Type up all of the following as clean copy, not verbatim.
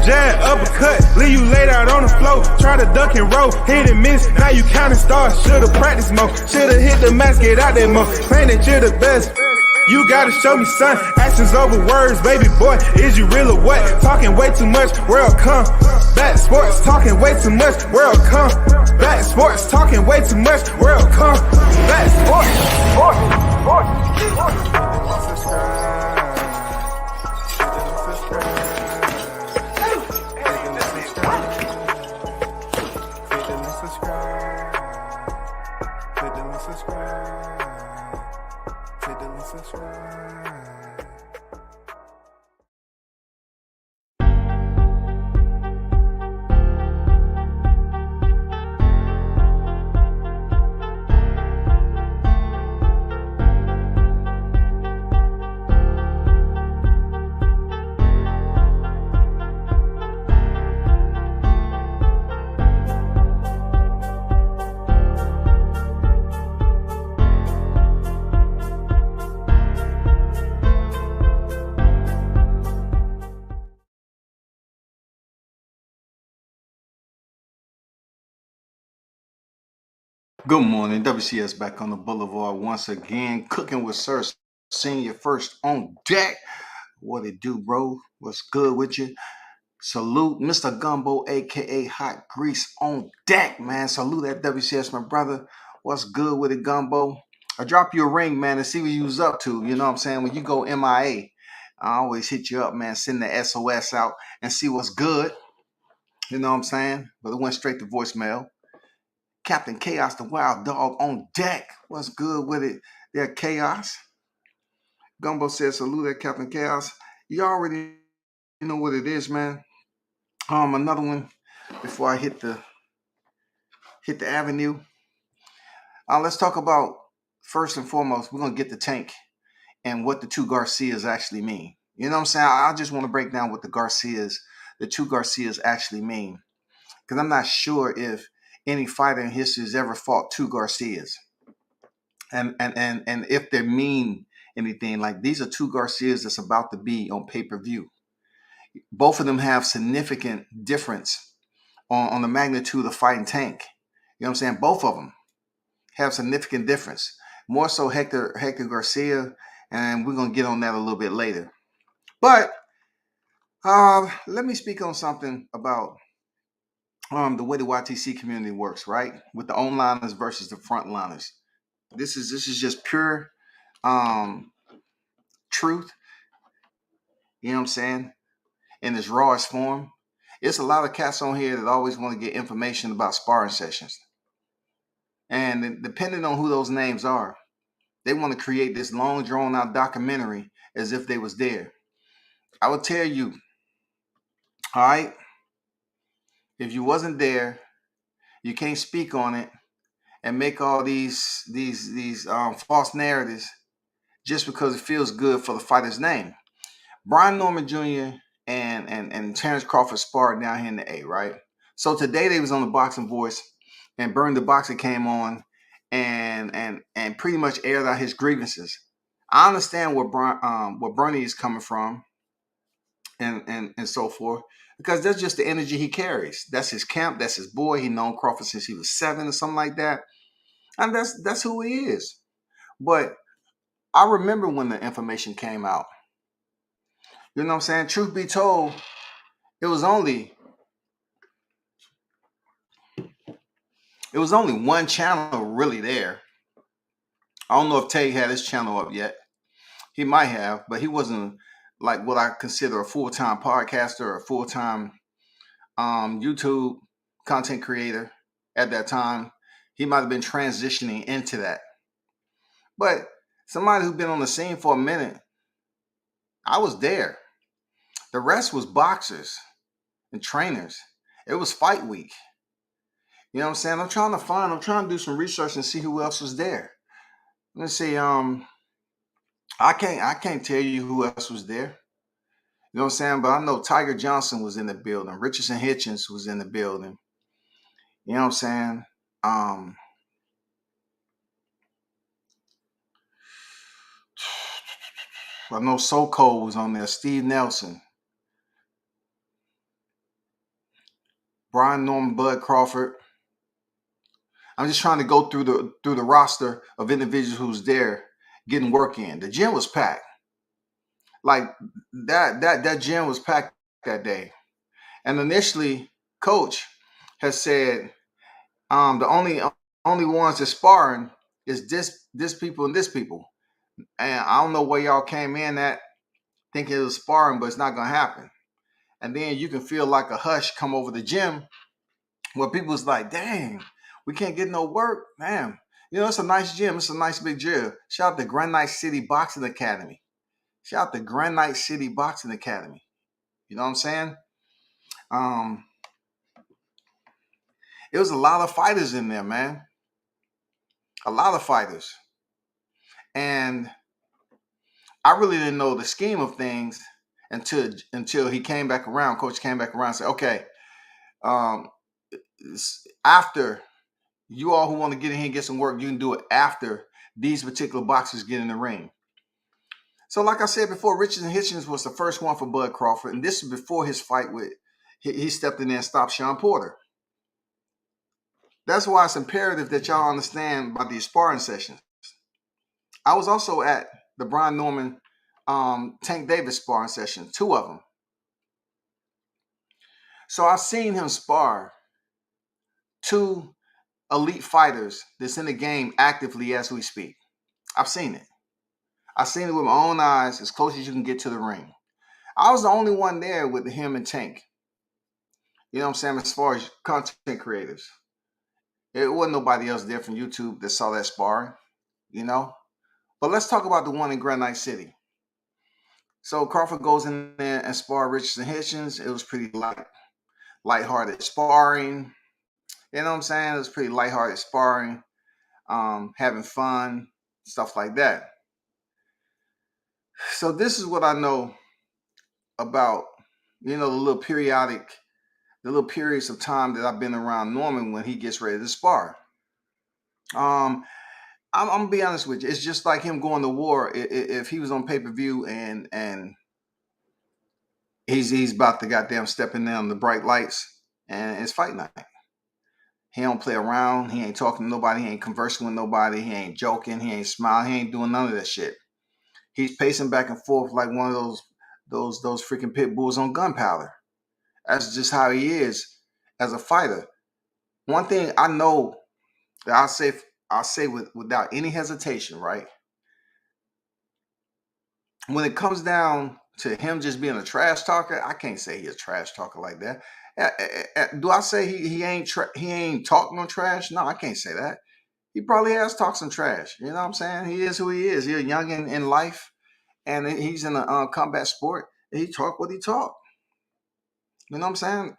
jab, uppercut, leave you laid out on the floor. Try to duck and roll, hit and miss, now you counting stars. Should've practiced more, should've hit the mask, get out there more. Claim that you're the best. You gotta show me, son. Actions over words, baby boy. Is you real or what? Talking way too much, world come. Back sports, talking way too much, world come. Back sports, talking way too much, world come. Back sports, Good morning, WCS back on the boulevard once again, cooking with Sir Senior first on deck. What it do, bro? What's good with you? Salute Mr. Gumbo, aka Hot Grease on deck, man. Salute that WCS, my brother. What's good with it, Gumbo? I drop you a ring, man, and see what you was up to. You know what I'm saying? When you go MIA, I always hit you up, man. Send the SOS out and see what's good. You know what I'm saying? But it went straight to voicemail. Captain Chaos, the Wild Dog on deck. What's good with it there, Chaos? Gumbo says, salute that Captain Chaos. You already know what it is, man. Another one before I hit the avenue. Let's talk about, first and foremost, we're going to get the tank and what the two Garcias actually mean. You know what I'm saying? I just want to break down what the two Garcias actually mean. Because I'm not sure if any fighter in history has ever fought two Garcias. And if they mean anything, like these are two Garcias that's about to be on pay-per-view. Both of them have significant difference on the magnitude of fighting tank. You know what I'm saying? Both of them have significant difference. More so Hector Garcia, and we're going to get on that a little bit later. But let me speak on something about the way the YTC community works, right? With the onliners versus the frontliners. This is just pure truth. You know what I'm saying? In its rawest form. It's a lot of cats on here that always want to get information about sparring sessions. And depending on who those names are, they want to create this long drawn out documentary as if they was there. I would tell you, all right, if you wasn't there, you can't speak on it and make all these false narratives just because it feels good for the fighter's name. Brian Norman Jr. and Terrence Crawford sparred down here in the A, right? So today they was on the Boxing Voice, and Burn the Boxer came on and pretty much aired out his grievances. I understand where Bernie is coming from and so forth, because that's just the energy he carries. That's his camp. That's his boy. He known Crawford since he was 7 or something like that. And that's who he is. But I remember when the information came out. You know what I'm saying? Truth be told, it was only one channel really there. I don't know if Tay had his channel up yet. He might have, but he wasn't like what I consider a full-time podcaster or a full-time YouTube content creator at that time. He might have been transitioning into that. But somebody who's been on the scene for a minute, I was there. The rest was boxers and trainers. It was fight week. You know what I'm saying? I'm trying to do some research and see who else was there. Let's see. I can't tell you who else was there. You know what I'm saying? But I know Tiger Johnson was in the building. Richardson Hitchens was in the building. You know what I'm saying? I know So Cold was on there. Steve Nelson. Brian Norman, Bud Crawford. I'm just trying to go through the roster of individuals who's there getting work in. The gym was packed. Like that gym was packed that day. And initially, Coach has said the only ones that's sparring is this people and this people. And I don't know where y'all came in at thinking it was sparring, but it's not gonna happen. And then you can feel like a hush come over the gym where people's like, dang, we can't get no work. Man, it's a nice gym. It's a nice big gym. Shout out to Granite City Boxing Academy. Shout out to Granite City Boxing Academy. You know what I'm saying? It was a lot of fighters in there, man. A lot of fighters. And I really didn't know the scheme of things until he came back around. Coach came back around and said, okay, after you all who want to get in here and get some work, you can do it after these particular boxers get in the ring. So like I said before, Richardson Hitchens was the first one for Bud Crawford. And this is before his fight with, he stepped in there and stopped Shawn Porter. That's why it's imperative that y'all understand about these sparring sessions. I was also at the Brian Norman Tank Davis sparring session, 2 of them. So I've seen him spar 2 elite fighters that's in the game actively as we speak. I've seen it. I've seen it with my own eyes as close as you can get to the ring. I was the only one there with him and Tank. You know what I'm saying? As far as content creators. It wasn't nobody else there from YouTube that saw that sparring, But let's talk about the one in Granite City. So Crawford goes in there and spar Richardson Hitchens. It was pretty lighthearted sparring. You know what I'm saying? It was pretty lighthearted sparring, having fun, stuff like that. So this is what I know about, the little periods of time that I've been around Norman when he gets ready to spar. I'm gonna be honest with you. It's just like him going to war. If he was on pay-per-view and he's about to goddamn step in there on the bright lights and it's fight night. He don't play around. He ain't talking to nobody. He ain't conversing with nobody. He ain't joking. He ain't smiling. He ain't doing none of that shit. He's pacing back and forth like one of those freaking pit bulls on gunpowder. That's just how he is as a fighter. One thing I know that I'll say without any hesitation, right? When it comes down to him just being a trash talker, I can't say he's a trash talker like that. Do I say he ain't talking no trash? No, I can't say that. He probably has talked some trash. You know what I'm saying? He is who he is. He's young in life, and he's in a combat sport. He talk what he talk. You know what I'm saying?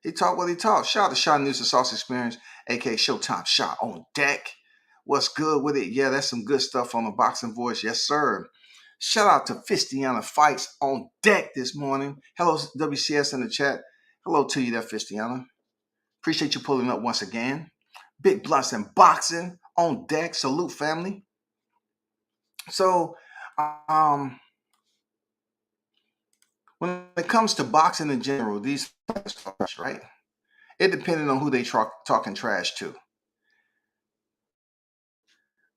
He talk what he talk. Shout out to Shawn News and Sauce Experience, aka Showtime Shot on deck. What's good with it? Yeah, that's some good stuff on the Boxing Voice. Yes, sir. Shout out to Fistiana Fights on deck this morning. Hello, WCS in the chat. Hello to you there, Fistiana. Appreciate you pulling up once again. Big Blunts and Boxing on deck. Salute, family. So, when it comes to boxing in general, these fighters, right? It depended on who they talking trash to.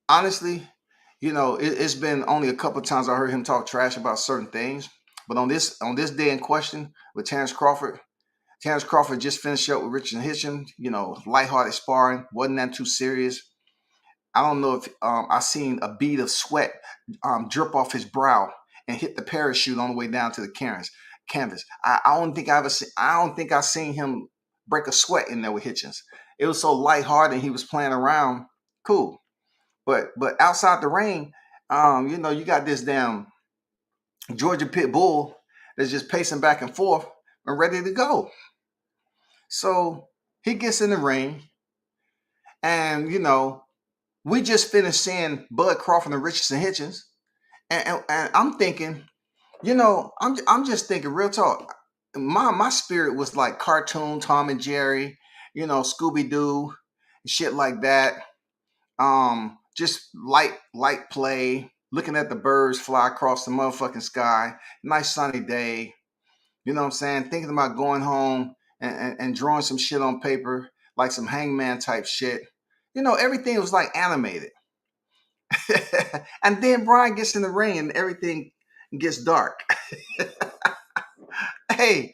Honestly, it's been only a couple of times I heard him talk trash about certain things. But on this day in question with Terrence Crawford just finished up with Richardson Hitchens, lighthearted sparring, wasn't that too serious. I don't know if I seen a bead of sweat drip off his brow and hit the parachute on the way down to the canvas. I don't think I seen him break a sweat in there with Hitchens. It was so lighthearted. He was playing around, cool. But outside the ring, you got this damn Georgia pit bull that's just pacing back and forth and ready to go. So he gets in the ring, and we just finished seeing Bud Crawford and Richardson Hitchens, and I'm thinking, I'm just thinking real talk. My spirit was like cartoon Tom and Jerry, Scooby Doo, shit like that. Just light play, looking at the birds fly across the motherfucking sky. Nice sunny day. You know what I'm saying? Thinking about going home and drawing some shit on paper, like some hangman type shit. You know, everything was like animated. And then Brian gets in the ring and everything gets dark. hey,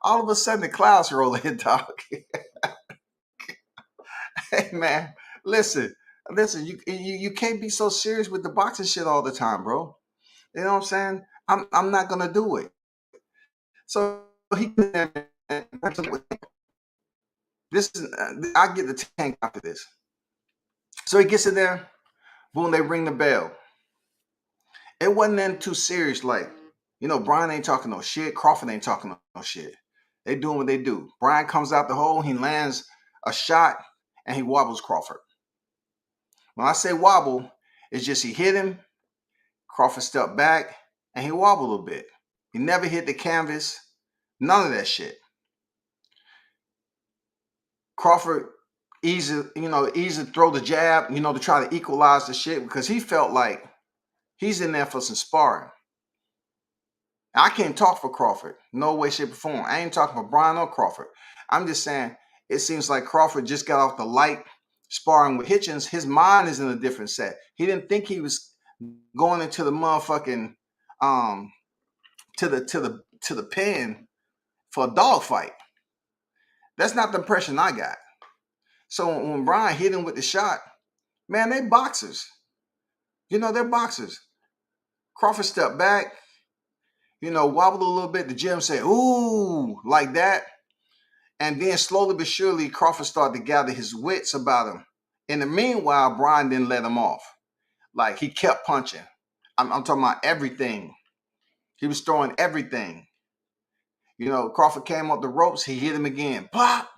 all of a sudden the clouds roll in, dog. Hey, man, listen, you can't be so serious with the boxing shit all the time, bro. You know what I'm saying? I'm not gonna do it. So he this is I get the tank after this. So he gets in there, boom, they ring the bell. It wasn't then too serious, like, you know, Brian ain't talking no shit, Crawford ain't talking no shit. They doing what they do. Brian comes out the hole, he lands a shot, and he wobbles Crawford. When I say wobble, it's just he hit him, Crawford stepped back, and he wobbled a little bit. He never hit the canvas, none of that shit. Crawford easy throw the jab, you know, to try to equalize the shit because he felt like he's in there for some sparring. I can't talk for Crawford. No way, shape, or form. I ain't talking for Brian or Crawford. I'm just saying it seems like Crawford just got off the light sparring with Hitchens. His mind is in a different set. He didn't think he was going into the motherfucking to the pen for a dogfight. That's not the impression I got. So when Brian hit him with the shot, man, they boxers. You know, they're boxers. Crawford stepped back, you know, wobbled a little bit. The gym said, ooh, like that. And then slowly but surely, Crawford started to gather his wits about him. In the meanwhile, Brian didn't let him off. Like, he kept punching. I'm talking about everything. He was throwing everything. You know, Crawford came up the ropes. He hit him again. Pop!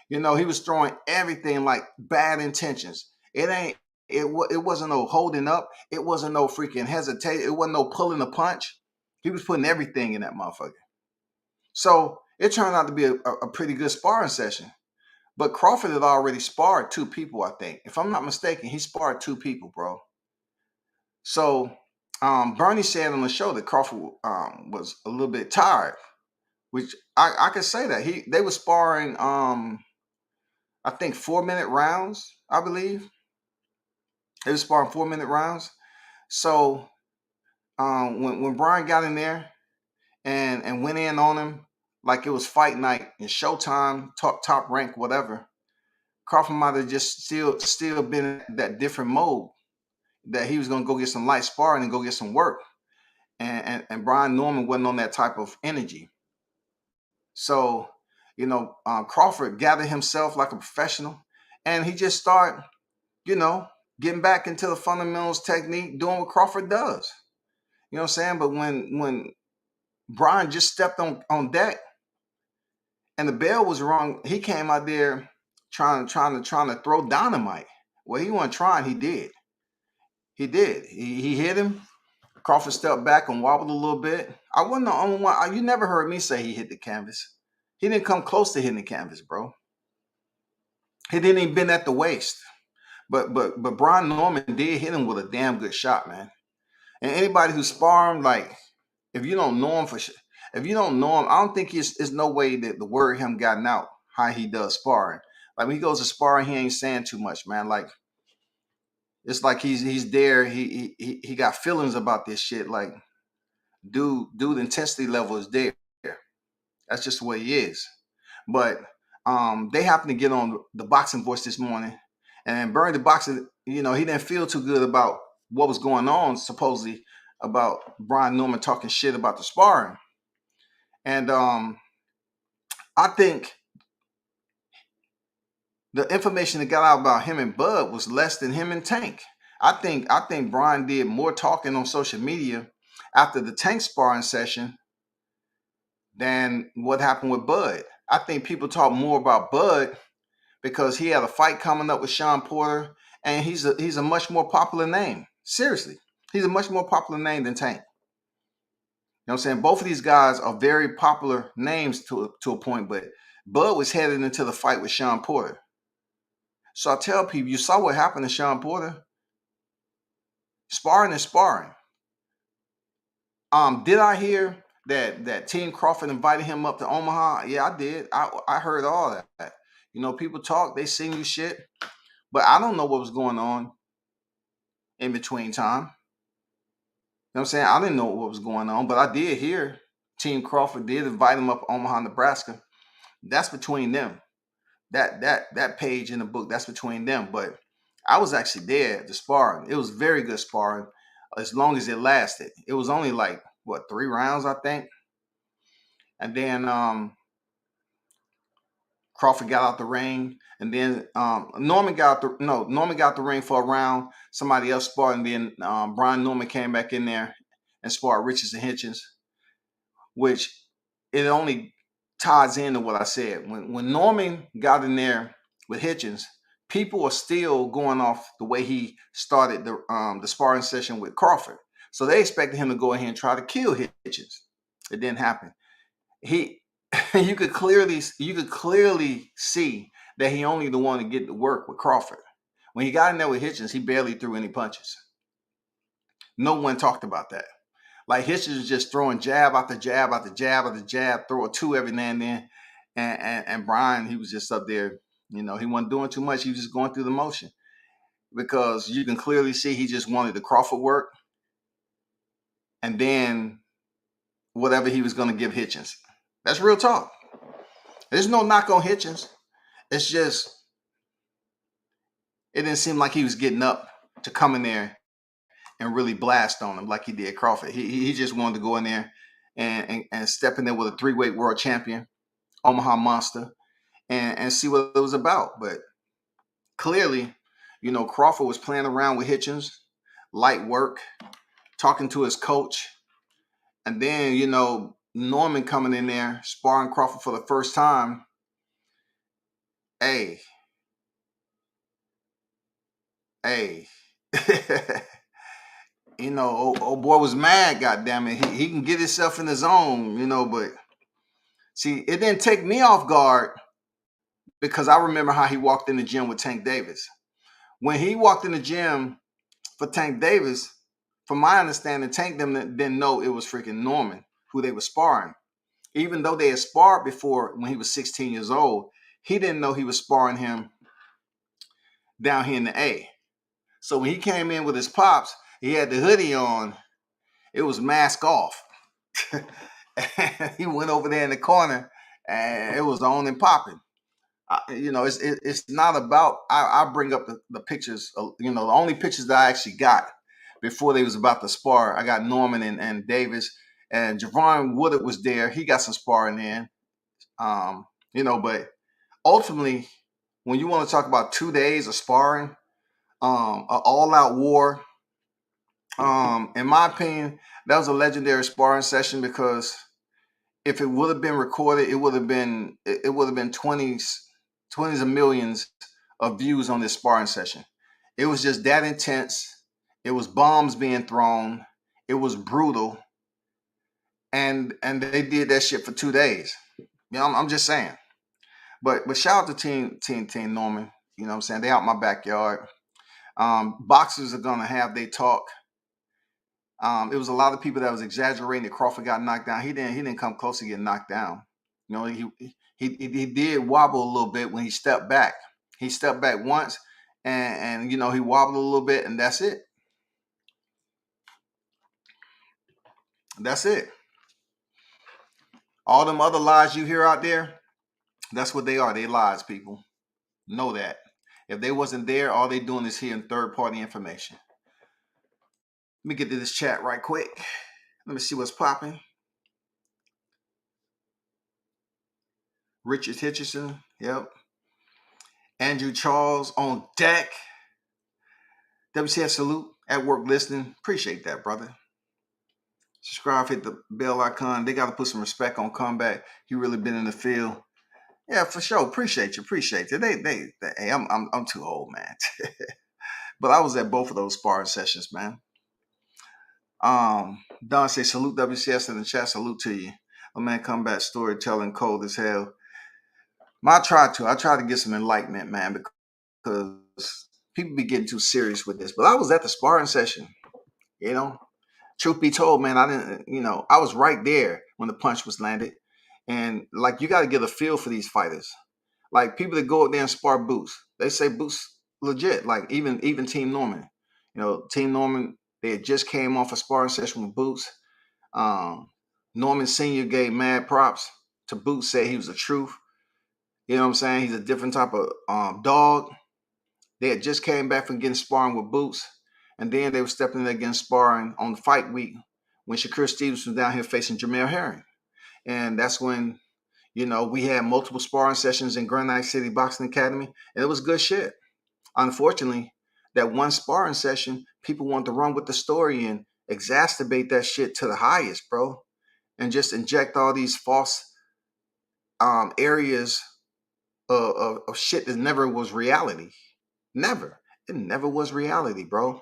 You know, he was throwing everything like bad intentions. It wasn't no holding up. It wasn't no freaking hesitation. It wasn't no pulling a punch. He was putting everything in that motherfucker. So it turned out to be a pretty good sparring session. But Crawford had already sparred 2 people, I think. If I'm not mistaken, he sparred 2 people, bro. So Bernie said on the show that Crawford was a little bit tired, which I could say that. They were sparring, I think 4-minute rounds, I believe. They were sparring 4-minute rounds. So when Brian got in there and went in on him like it was fight night and Showtime, top rank, whatever, Crawford might have just still been in that different mode that he was going to go get some light sparring and go get some work. And Brian Norman wasn't on that type of energy. So, you know, Crawford gathered himself like a professional and he just started, you know, getting back into the fundamentals technique, doing what Crawford does. You know what I'm saying? But when Brian just stepped on deck and the bell was wrong, he came out there trying to throw dynamite. Well, he wasn't trying, he did. He did. He hit him. Crawford stepped back and wobbled a little bit. I wasn't the only one. You never heard me say he hit the canvas. He didn't come close to hitting the canvas, bro. He didn't even bend at the waist. But Brian Norman did hit him with a damn good shot, man. And anybody who's sparring, like, if you don't know him, I don't think it's no way that the word him gotten out how he does sparring. Like when he goes to sparring, he ain't saying too much, man. Like it's like he's there. He got feelings about this shit. Like dude intensity level is there. That's just the way he is. But they happened to get on the Boxing Voice this morning, and Bernie the Boxer, you know, he didn't feel too good about what was going on, supposedly about Brian Norman talking shit about the sparring. And I think the information that got out about him and Bud was less than him and Tank. I think Brian did more talking on social media after the Tank sparring session than what happened with Bud. I think people talk more about Bud because he had a fight coming up with Shawn Porter, and he's a much more popular name. Seriously, he's a much more popular name than Tank. You know what I'm saying? Both of these guys are very popular names to a point, but Bud was headed into the fight with Shawn Porter. So I tell people, you saw what happened to Shawn Porter. Sparring is sparring. Did I hear that Team Crawford invited him up to Omaha? Yeah, I did. I heard all that. People talk, they sing you shit, but I don't know what was going on in between time. You know what I'm saying? I didn't know what was going on, but I did hear Team Crawford did invite him up to Omaha, Nebraska. That's between them. That page in the book, that's between them. But I was actually there at the sparring. It was very good sparring, as long as it lasted. It was only like 3 rounds, I think. And then Crawford got out the ring, and then Norman got out the ring for a round. Somebody else sparred, and then Brian Norman came back in there and sparred Richards and Hitchens, which it only ties into what I said. When Norman got in there with Hitchens, people are still going off the way he started the sparring session with Crawford. So they expected him to go ahead and try to kill Hitchens. It didn't happen. You could clearly see that he only the one to get to work with Crawford. When he got in there with Hitchens, he barely threw any punches. No one talked about that. Like, Hitchens was just throwing jab after jab after jab after jab, throw a 2 every now and then. And Brian, he was just up there, he wasn't doing too much. He was just going through the motion, because you can clearly see he just wanted the Crawford work, and then whatever he was going to give Hitchens. That's real talk. There's no knock on Hitchens. It's just, it didn't seem like he was getting up to come in there and really blast on him like he did Crawford. He just wanted to go in there and step in there with a 3-weight world champion, Omaha Monster, and see what it was about. But clearly, Crawford was playing around with Hitchens, light work, talking to his coach. And then, Norman coming in there, sparring Crawford for the first time. Hey. Old boy was mad, goddammit. He can get himself in the zone, but see, it didn't take me off guard, because I remember how he walked in the gym with Tank Davis. When he walked in the gym for Tank Davis, from my understanding, Tank didn't know it was freaking Norman who they were sparring. Even though they had sparred before when he was 16 years old, he didn't know he was sparring him down here in the A. So when he came in with his pops, he had the hoodie on. It was mask off. He went over there in the corner, and it was on and popping. It's not about, I bring up the pictures, the only pictures that I actually got before they was about to spar. I got Norman and Davis, and Javon Woodard was there. He got some sparring in, but ultimately, when you want to talk about 2 days of sparring, an all-out war, in my opinion, that was a legendary sparring session, because if it would have been recorded, it would have been 20s of millions of views on this sparring session. It was just that intense. It was bombs being thrown. It was brutal. And they did that shit for 2 days. I'm just saying. But shout out to Team Norman. You know what I'm saying? They out my backyard. Boxers are gonna have their talk. It was a lot of people that was exaggerating that Crawford got knocked down. He didn't come close to getting knocked down. He did wobble a little bit when he stepped back. He stepped back once, and he wobbled a little bit, and that's it. That's it. All them other lies you hear out there, that's what they are. They lies, people. Know that. If they wasn't there, all they doing is hearing third-party information. Let me get to this chat right quick. Let me see what's popping. Richard Hitchison, yep. Andrew Charles on deck. WCF salute, at work listening. Appreciate that, brother. Subscribe, hit the bell icon. They got to put some respect on Comeback. He really been in the field. Yeah, for sure. Appreciate you. Hey, I'm too old, man. But I was at both of those sparring sessions, man. Don say salute WCS in the chat. Salute to you. My man, Comeback storytelling cold as hell. I try to get some enlightenment, man, because people be getting too serious with this. But I was at the sparring session, Truth be told, man, I didn't, I was right there when the punch was landed. And like, you got to get a feel for these fighters. Like, people that go out there and spar Boots, they say Boots legit. Like, even Team Norman, Team Norman, they had just came off a sparring session with Boots. Norman Sr. gave mad props to Boots, said he was the truth. You know what I'm saying? He's a different type of dog. They had just came back from getting sparring with Boots, and then they were stepping in against sparring on the fight week when Shakur Stevens was down here facing Jamel Herring. And that's when, we had multiple sparring sessions in Granite City Boxing Academy, and it was good shit. Unfortunately, that one sparring session, people want to run with the story and exacerbate that shit to the highest, bro, and just inject all these false areas of shit that never was reality. Never. It never was reality, bro.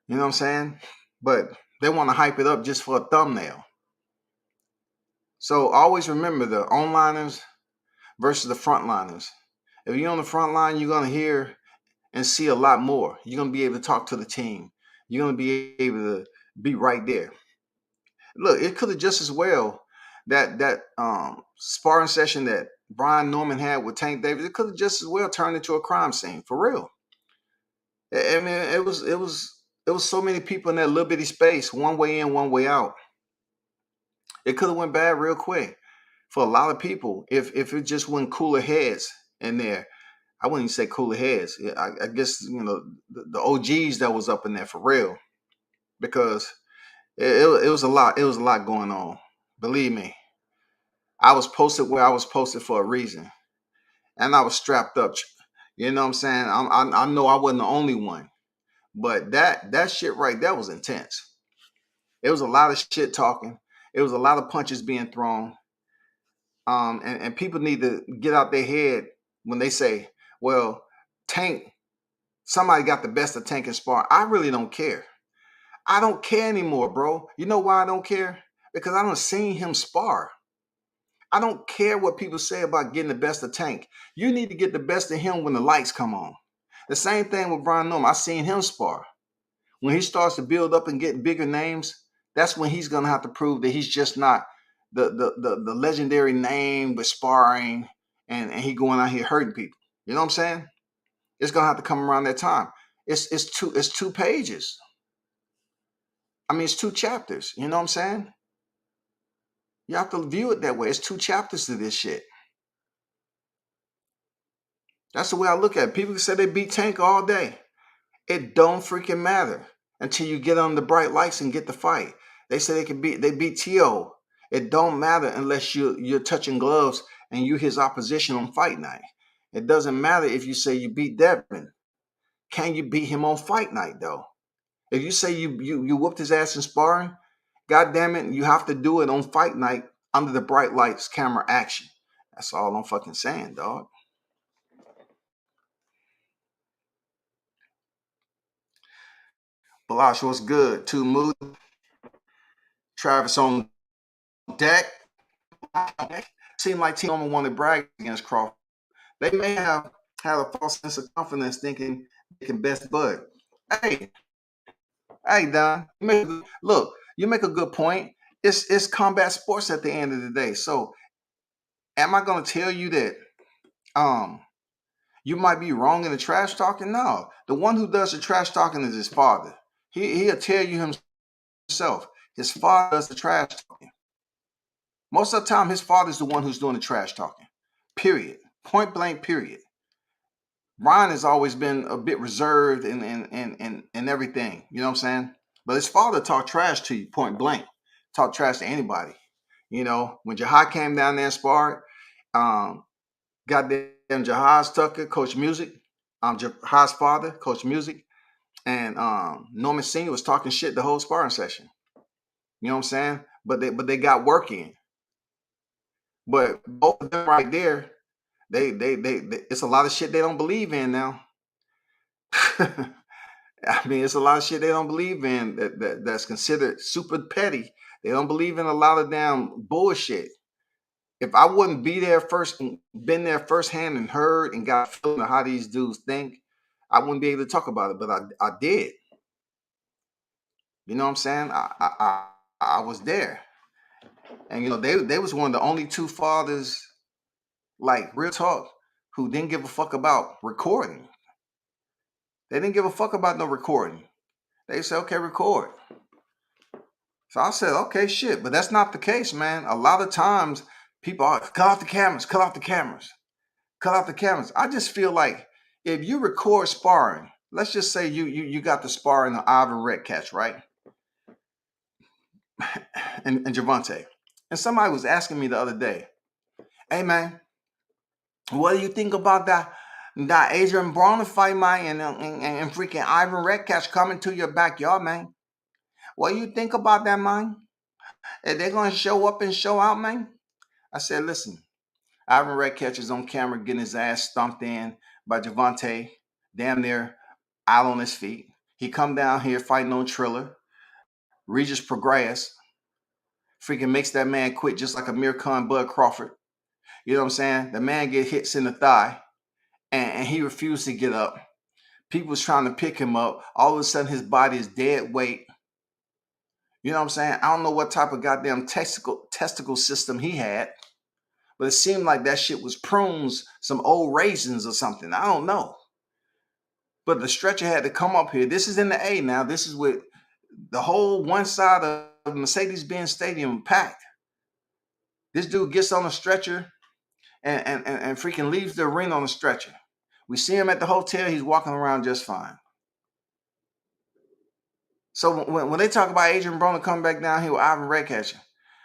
You know what I'm saying? But they want to hype it up just for a thumbnail. So always remember the onliners versus the frontliners. If you're on the front line, you're going to hear and see a lot more. You're going to be able to talk to the team. You're going to be able to be right there. Look, it could have just as well, that sparring session that Brian Norman had with Tank Davis, it could have just as well turned into a crime scene, for real. I mean, it was so many people in that little bitty space, one way in, one way out. It could have went bad real quick for a lot of people if it just went cooler heads in there. I wouldn't even say cooler heads. I guess, the OGs that was up in there for real, because it was a lot. It was a lot going on. Believe me, I was posted where I was posted for a reason, and I was strapped up. You know what I'm saying? I know I wasn't the only one, but that shit right there was intense. It was a lot of shit talking. It was a lot of punches being thrown. And people need to get out their head when they say, well, Tank, somebody got the best of Tank and spar. I really don't care. I don't care anymore, bro. You know why I don't care? Because I don't seen him spar. I don't care what people say about getting the best of Tank. You need to get the best of him when the lights come on. The same thing with Brian Norman. I seen him spar. When he starts to build up and get bigger names, that's when he's gonna have to prove that he's just not the legendary name with sparring and he going out here hurting people. You know what I'm saying? It's gonna have to come around that time. It's 2 pages. I mean, it's 2 chapters. You know what I'm saying? You have to view it that way. It's 2 chapters to this shit. That's the way I look at it. People say they beat Tank all day. It don't freaking matter until you get on the bright lights and get the fight. They say they beat T.O. It don't matter unless you're touching gloves and you his opposition on fight night. It doesn't matter if you say you beat Devin. Can you beat him on fight night though? If you say you whooped his ass in sparring, God damn it, you have to do it on fight night under the bright lights, camera action. That's all I'm fucking saying, dog. Balash, what's good? Too moody. Travis on deck. Seemed like Team Norman wanted to brag against Crawford. They may have had a false sense of confidence thinking they can best bud. Hey, Don, you make a good point. It's combat sports at the end of the day. So am I gonna tell you that you might be wrong in the trash talking? No. The one who does the trash talking is his father. He'll tell you himself. His father does the trash talking. Most of the time, his father's the one who's doing the trash talking. Period. Point blank, period. Ryan has always been a bit reserved and everything. You know what I'm saying? But his father talked trash to you, point blank. Talk trash to anybody. When Jahai came down there and sparred, goddamn Jahai's Tucker, Coach Music, Jahai's father, Coach Music, and Norman Sr. was talking shit the whole sparring session. You know what I'm saying? But they got work in. But both of them right there, they it's a lot of shit they don't believe in now. I mean, it's a lot of shit they don't believe in that's considered super petty. They don't believe in a lot of damn bullshit. If I wouldn't been there firsthand and heard and got a feeling of how these dudes think, I wouldn't be able to talk about it. But I did. You know what I'm saying? I was there. And they was one of the only two fathers, like real talk, who didn't give a fuck about recording. They didn't give a fuck about no recording. They said, okay, record. So I said, okay, shit. But that's not the case, man. A lot of times people are, cut off the cameras, cut off the cameras, cut off the cameras. I just feel like if you record sparring, let's just say you got the sparring of Ivan Redcatch, right? and Gervonta. And somebody was asking me the other day, hey, man, what do you think about that Adrian Broner fight, man, and freaking Ivan Redcatch coming to your backyard, man? What do you think about that, man? Are they going to show up and show out, man? I said, listen, Ivan Redcatch is on camera getting his ass stomped in by Gervonta, damn near out on his feet. He come down here fighting on Triller. Regis Progress freaking makes that man quit just like Amir Khan Bud Crawford. You know what I'm saying? The man get hits in the thigh, and he refused to get up. People was trying to pick him up. All of a sudden, his body is dead weight. You know what I'm saying? I don't know what type of goddamn testicle system he had, but it seemed like that shit was prunes, some old raisins or something. I don't know. But the stretcher had to come up here. This is in the A now. This is with the whole one side of Mercedes-Benz Stadium packed. This dude gets on a stretcher and freaking leaves the arena on a stretcher. We see him at the hotel. He's walking around just fine. So when they talk about Adrian Broner coming back down here with Ivan Redcatch,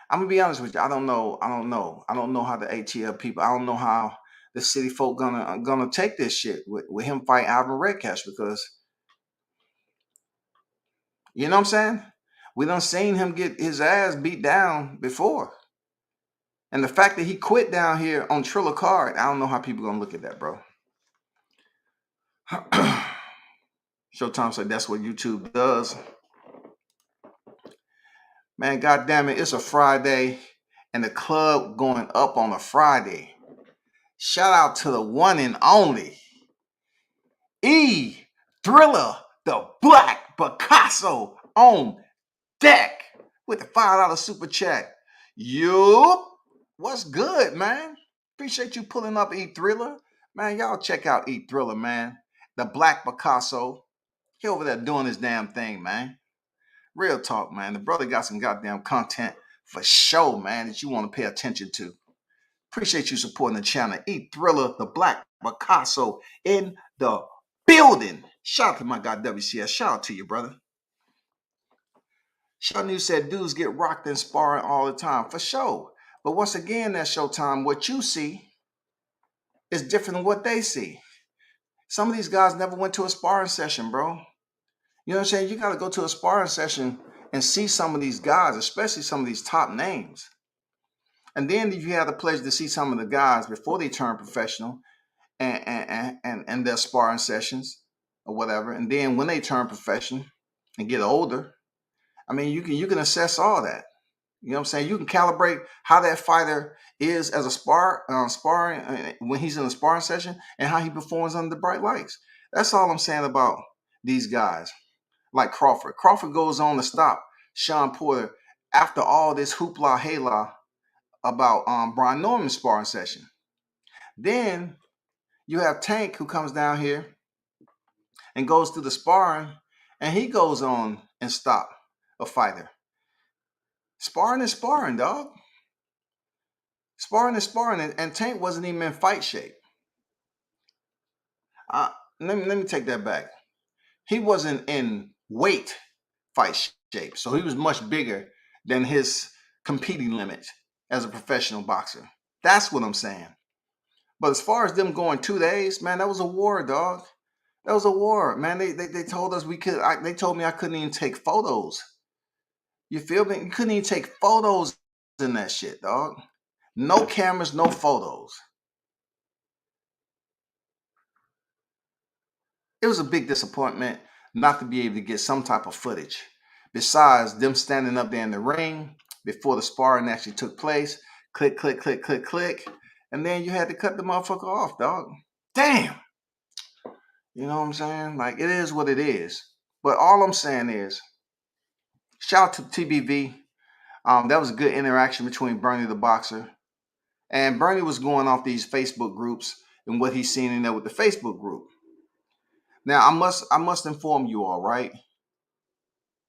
I'm gonna be honest with you. I don't know how the ATL people. I don't know how the city folk gonna take this shit with him fighting Ivan Redcatch, because you know what I'm saying? We done seen him get his ass beat down before. And the fact that he quit down here on Triller card, I don't know how people gonna look at that, bro. Showtime said that's what YouTube does. Man, goddamn it, it's a Friday and the club going up on a Friday. Shout out to the one and only Thriller, the Black Picasso on deck with the $5 super chat. Yup. What's good, man? Appreciate you pulling up Thriller. Man, y'all check out Thriller, man. The Black Picasso. He over there doing his damn thing, man. Real talk, man. The brother got some goddamn content for show, man, that you want to pay attention to. Appreciate you supporting the channel. Thriller, the Black Picasso in the building. Shout out to my guy WCS. Shout out to you, brother. Shawn News said dudes get rocked in sparring all the time. For sure. But once again, that Showtime, what you see is different than what they see. Some of these guys never went to a sparring session, bro. You know what I'm saying? You got to go to a sparring session and see some of these guys, especially some of these top names. And then if you have the pleasure to see some of the guys before they turn professional and their sparring sessions or whatever, and then when they turn professional and get older, I mean, you can assess all that. You know what I'm saying? You can calibrate how that fighter is as a sparring when he's in a sparring session and how he performs under the bright lights. That's all I'm saying about these guys. Like Crawford. Crawford goes on to stop Shawn Porter after all this hoopla hayla about Brian Norman's sparring session. Then you have Tank, who comes down here and goes through the sparring, and he goes on and stop a fighter. Sparring is sparring, dog. Sparring is sparring, and Tank wasn't even in fight shape. Let me take that back. He wasn't in weight fight shape, so he was much bigger than his competing limit as a professional boxer. That's what I'm saying. But as far as them going 2 days, man, that was a war, dog. That was a war, man. They told us we could. They told me I couldn't even take photos. You feel me? You couldn't even take photos in that shit, dog. No cameras, no photos. It was a big disappointment not to be able to get some type of footage. Besides them standing up there in the ring before the sparring actually took place. Click, click, click, click, click. And then you had to cut the motherfucker off, dog. Damn. You know what I'm saying? Like, it is what it is. But all I'm saying is, shout out to TBV. That was a good interaction between Bernie the boxer. And Bernie was going off these Facebook groups and what he's seen in there with the Facebook group. Now, I must inform you all, right?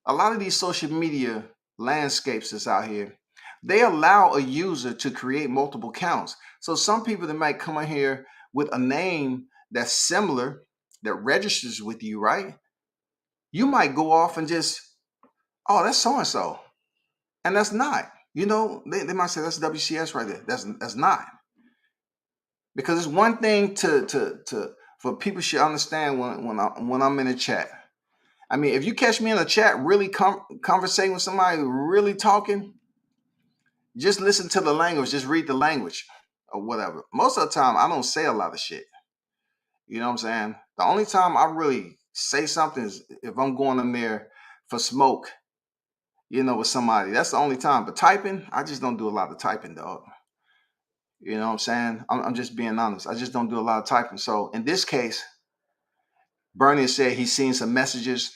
A lot of these social media landscapes that's out here, they allow a user to create multiple accounts. So some people that might come in here with a name that's similar, that registers with you, right? You might go off and just, oh, that's so-and-so. And that's not. You know, they might say that's WCS right there. That's not. Because it's one thing for people should understand when I'm in a chat. I mean, if you catch me in a chat really conversating with somebody really talking, just listen to the language, just read the language or whatever. Most of the time, I don't say a lot of shit. You know what I'm saying? The only time I really say something is if I'm going in there for smoke, you know, with somebody. That's the only time. But typing, I just don't do a lot of typing, dog. You know what I'm saying? I'm just being honest. I just don't do a lot of typing. So in this case, Bernie said he's seen some messages.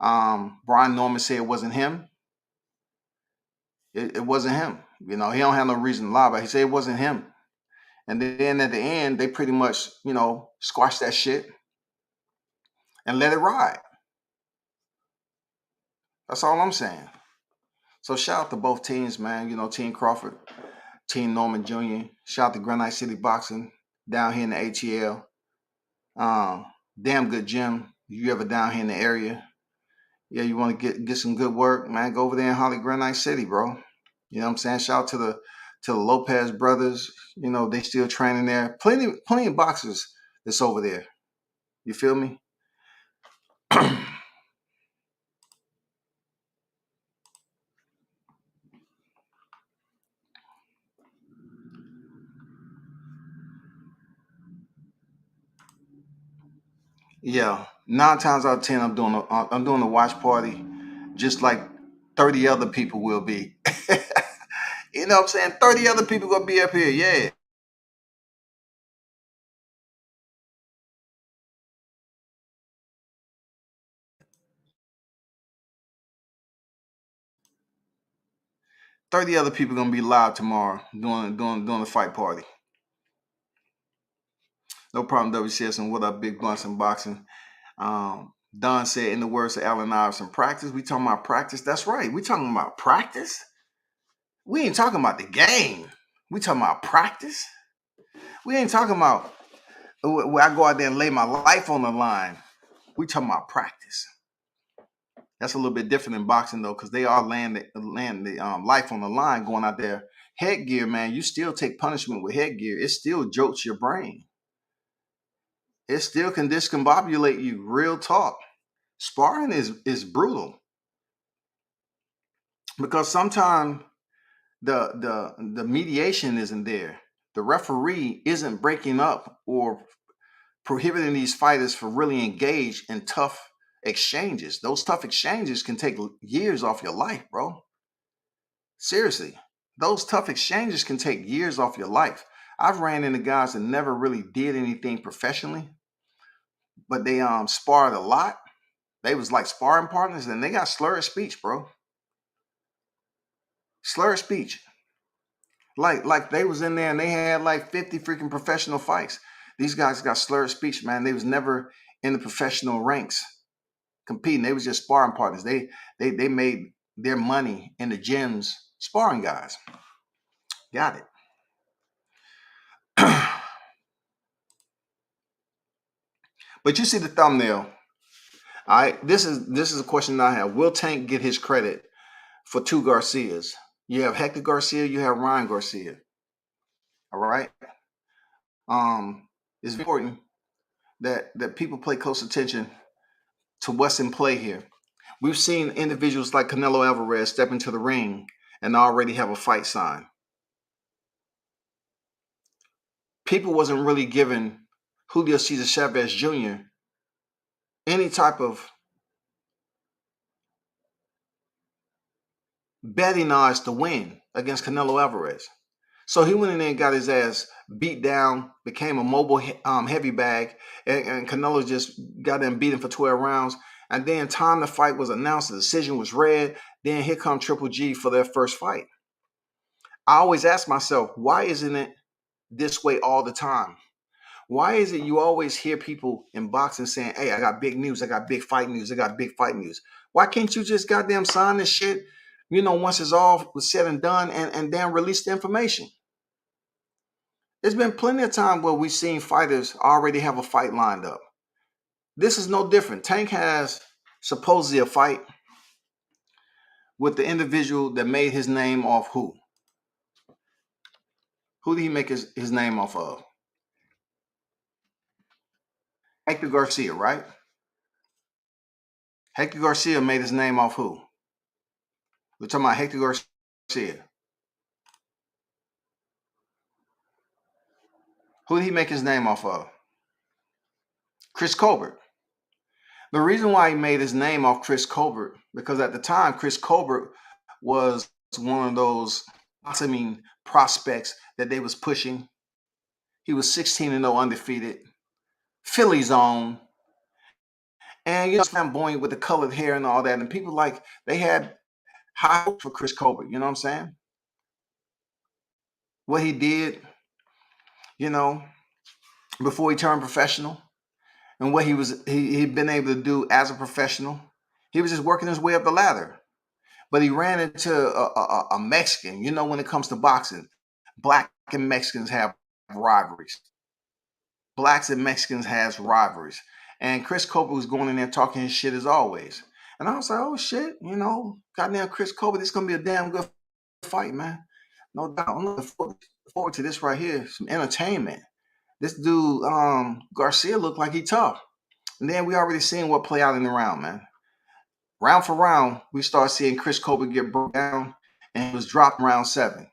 Brian Norman said it wasn't him. It wasn't him. You know, he don't have no reason to lie, but he said it wasn't him. And then at the end, they pretty much, you know, squashed that shit and let it ride. That's all I'm saying. So shout out to both teams, man. You know, Team Crawford, Team Norman Jr. Shout out to Granite City Boxing down here in the ATL. Damn good gym. If you ever down here in the area, yeah, you want to get some good work, man, go over there and holler at Granite City, bro. You know what I'm saying? Shout out to the Lopez brothers. You know, they still training there. Plenty of boxers that's over there. You feel me? Yeah, 9 times out of 10, I'm doing a watch party, just like 30 other people will be. You know what I'm saying? 30 other people gonna be up here. Yeah. 30 other people gonna be live tomorrow doing the fight party. No problem, WCS, and what up, Big Blunts and Boxing. Don said, in the words of Allen Iverson, practice. We talking about practice. That's right. We talking about practice. We ain't talking about the game. We talking about practice. We ain't talking about where I go out there and lay my life on the line. We talking about practice. That's a little bit different than boxing, though, because they are laying the life on the line going out there. Headgear, man, you still take punishment with headgear. It still jolts your brain. It still can discombobulate you. Real talk. Sparring is brutal because sometimes the mediation isn't there. The referee isn't breaking up or prohibiting these fighters from really engage in tough exchanges. Those tough exchanges can take years off your life, bro. Seriously, those tough exchanges can take years off your life. I've ran into guys that never really did anything professionally, but they sparred a lot. They was like sparring partners, and they got slurred speech, bro. Slurred speech. Like they was in there and they had like 50 freaking professional fights. These guys got slurred speech, man. They was never in the professional ranks competing. They was just sparring partners. They made their money in the gyms sparring guys. Got it. But you see the thumbnail. All right, this is a question I have. Will Tank get his credit for 2 Garcias? You have Hector Garcia, you have Ryan Garcia. All right. It's important that people pay close attention to what's in play here. We've seen individuals like Canelo Alvarez step into the ring and already have a fight sign. People wasn't really giving Julio Cesar Chavez Jr. any type of betting odds to win against Canelo Alvarez. So he went in there and got his ass beat down, became a mobile heavy bag, and Canelo just got in and beat him for 12 rounds. And then time the fight was announced, the decision was read. Then here come Triple G for their first fight. I always ask myself, why isn't it this way all the time? Why is it you always hear people in boxing saying, hey, I got big news, I got big fight news, I got big fight news? Why can't you just goddamn sign this shit, once it's all said and done and then release the information? There's been plenty of time where we've seen fighters already have a fight lined up. This is no different. Tank has supposedly a fight with the individual that made his name off who? Who did he make his name off of? Hector Garcia, right? Hector Garcia made his name off who? We're talking about Hector Garcia. Who did he make his name off of? Chris Colbert. The reason why he made his name off Chris Colbert, because at the time, Chris Colbert was one of those prospects that they was pushing. He was 16-0 undefeated, Philly's own, and flamboyant with the colored hair and all that. And people they had high hopes for Chris Colbert. You know what I'm saying? What he did, before he turned professional, and what he'd been able to do as a professional. He was just working his way up the ladder. But he ran into a Mexican. When it comes to boxing, black and Mexicans have rivalries. Blacks and Mexicans has rivalries. And Chris Colbert was going in there talking his shit as always. And I was like, oh shit, goddamn Chris Colbert, this is going to be a damn good fight, man. No doubt. I'm looking forward to this right here. Some entertainment. This dude, Garcia, looked like he tough. And then we already seen what play out in the round, man. Round for round, we start seeing Chris Colbert get broke down, and he was dropped in round 7.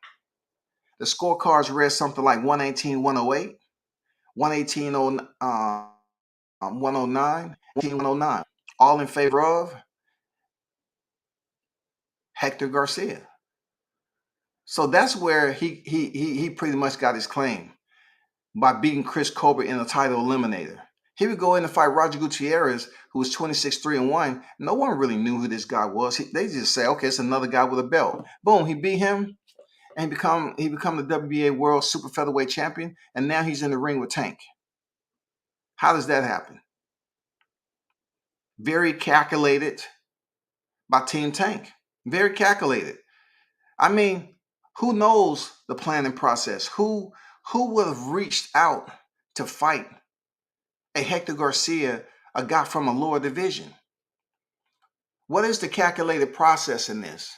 The scorecards read something like 118-108, 118-109, 118-109, all in favor of Hector Garcia. So that's where he pretty much got his claim, by beating Chris Colbert in a title eliminator. He would go in and fight Roger Gutierrez, who was 26-3-1. No one really knew who this guy was. They just say, okay, it's another guy with a belt. Boom, he beat him, and he become the WBA World Super Featherweight Champion, and now he's in the ring with Tank. How does that happen? Very calculated by Team Tank. Very calculated. I mean, who knows the planning process? Who would have reached out to fight a Hector Garcia, a guy from a lower division? What is the calculated process in this?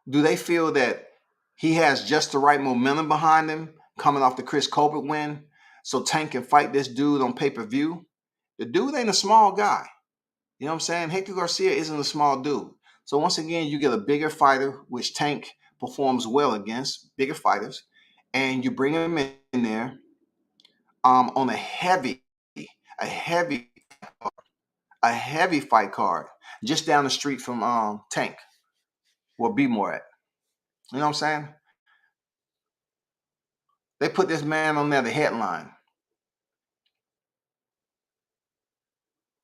Do they feel that he has just the right momentum behind him coming off the Chris Colbert win, so Tank can fight this dude on pay-per-view? The dude ain't a small guy. You know what I'm saying? Hector Garcia isn't a small dude. So once again, you get a bigger fighter, which Tank performs well against, bigger fighters, and you bring him in there on a heavy fight card just down the street from Tank, where Be More at. You know what I'm saying? They put this man on there, the headline.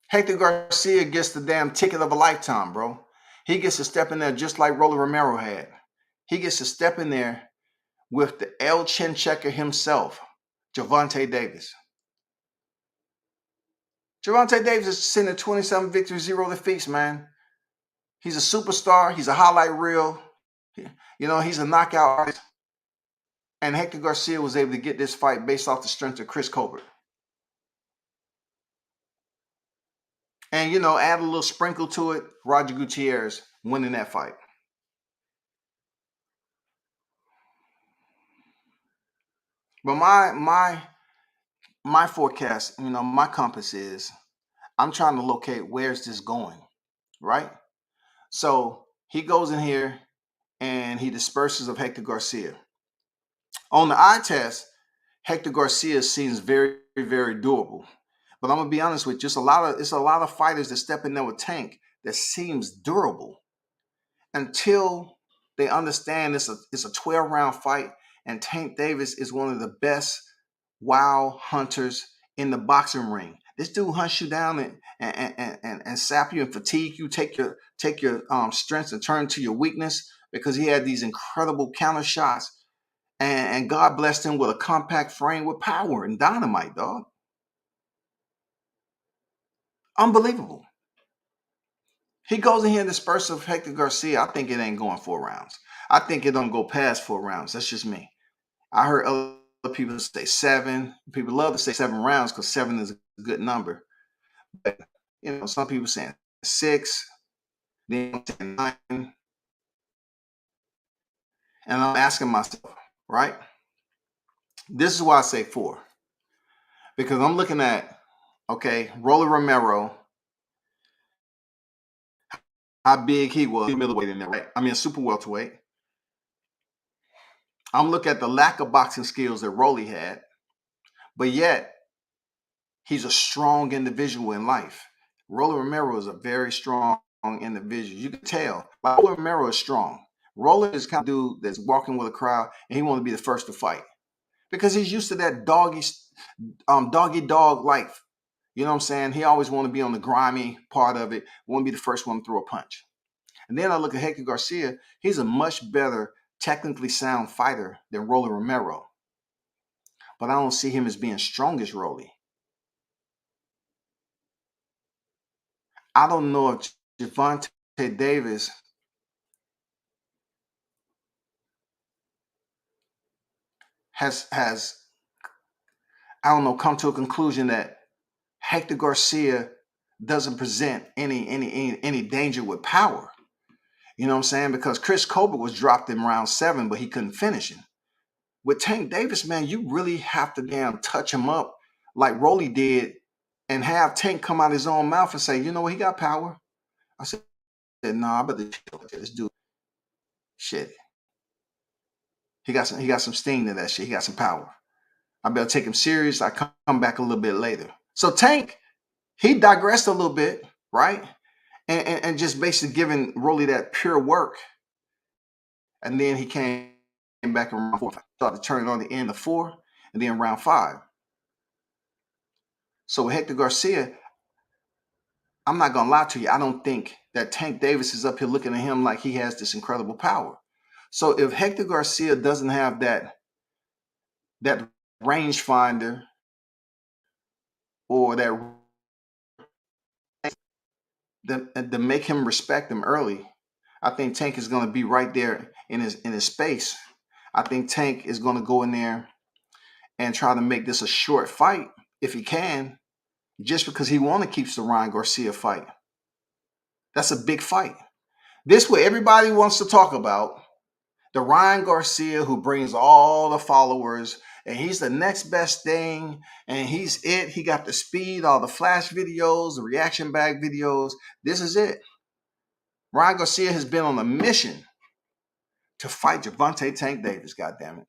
Hector Garcia gets the damn ticket of a lifetime, bro. He gets to step in there just like Rolly Romero had. He gets to step in there with the El Chin Checker himself, Gervonta Davis. Gervonta Davis is sitting at 27 victories, 0 defeats, man. He's a superstar. He's a highlight reel. He's a knockout artist. And Hector Garcia was able to get this fight based off the strength of Chris Colbert. And, add a little sprinkle to it, Roger Gutierrez winning that fight. But my forecast, my compass is, I'm trying to locate where's this going, right? So he goes in here and he disperses of Hector Garcia. On the eye test, Hector Garcia seems very, very doable. But I'm gonna be honest with you, it's a lot of fighters that step in there with Tank that seems durable until they understand it's a 12-round fight, and Tank Davis is one of the best wild hunters in the boxing ring. This dude hunts you down and sap you and fatigue you, take your strengths and turn to your weakness, because he had these incredible counter shots. And God blessed him with a compact frame with power and dynamite, dog. Unbelievable. He goes in here in the spurts of Hector Garcia. I think it ain't going 4 rounds. I think it don't go past 4 rounds. That's just me. I heard other people say 7. People love to say 7 rounds because 7 is a good number. But, some people saying 6, then 9. And I'm asking myself, right? This is why I say 4. Because I'm looking at, okay, Rolly Romero, how big he was, middleweight in there, right? I mean, a super welterweight. I'm looking at the lack of boxing skills that Rolly had, but yet he's a strong individual in life. Rolly Romero is a very strong individual. You can tell. Rolly Romero is strong. Rolly is kind of dude that's walking with a crowd, and he wants to be the first to fight because he's used to that doggy dog life. You know what I'm saying? He always want to be on the grimy part of it, want to be the first one to throw a punch. And then I look at Hector Garcia. He's a much better technically sound fighter than Rolly Romero. But I don't see him as being strong as Rolly. I don't know if Gervonta Davis has I don't know, come to a conclusion that Hector Garcia doesn't present any danger with power. You know what I'm saying? Because Chris Colbert was dropped in round 7, but he couldn't finish him. With Tank Davis, man, you really have to damn touch him up like Rolly did and have Tank come out his own mouth and say, you know what, he got power. I said, no, I better chill with this dude. Shit. He got some sting to that shit. He got some power. I better take him serious. I come back a little bit later. So Tank, he digressed a little bit, right? And just basically giving Rolly that pure work. And then he came back in round 4. Started turning on the end of 4, and then round 5. So with Hector Garcia, I'm not going to lie to you. I don't think that Tank Davis is up here looking at him like he has this incredible power. So if Hector Garcia doesn't have that rangefinder or that to make him respect him early, I think Tank is going to be right there in his space. I think Tank is going to go in there and try to make this a short fight if he can, just because he want to keep the Ryan Garcia fight. That's a big fight. This way, everybody wants to talk about the Ryan Garcia who brings all the followers, and he's the next best thing, and he's it. He got the speed, all the flash videos, the reaction bag videos. This is it. Ryan Garcia has been on a mission to fight Gervonta Tank Davis, goddammit.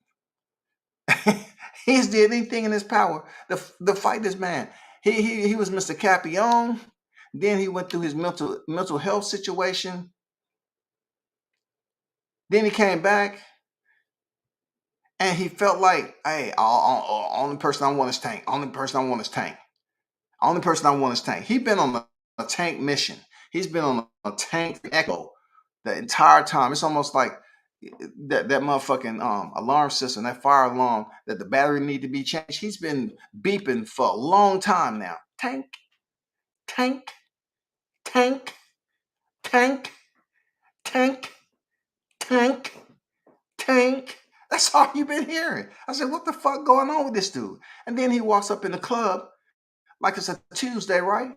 He's did anything in his power to fight this man. He was Mr. Capione. Then he went through his mental health situation. Then he came back, and he felt like, hey, only person I want is Tank. Only person I want is Tank. Only person I want is Tank. He's been on a Tank mission. He's been on a Tank echo the entire time. It's almost like that motherfucking alarm system, that fire alarm, that the battery need to be changed. He's been beeping for a long time now. Tank, Tank, Tank, Tank, Tank, Tank, Tank. That's all you've been hearing. I said, what the fuck going on with this dude? And then he walks up in the club like it's a Tuesday, right?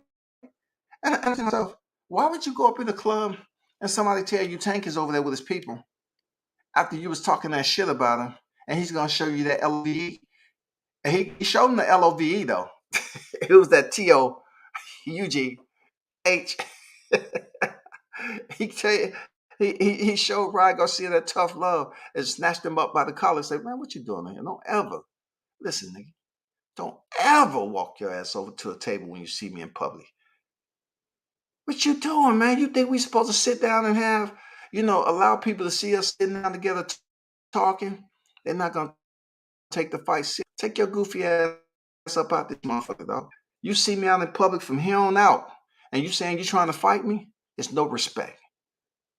And I think to myself, why would you go up in the club and somebody tell you Tank is over there with his people after you was talking that shit about him, and he's going to show you that LOVE? And he showed him the LOVE, though. It was that TOUGH. He showed Ryan Garcia that tough love and snatched him up by the collar and said, man, what you doing here? Don't ever, listen, nigga, don't ever walk your ass over to a table when you see me in public. What you doing, man? You think we supposed to sit down and have, allow people to see us sitting down together talking? They're not going to take the fight serious. Take your goofy ass up out this motherfucker, dog. You see me out in public from here on out, and you saying you're trying to fight me? It's no respect.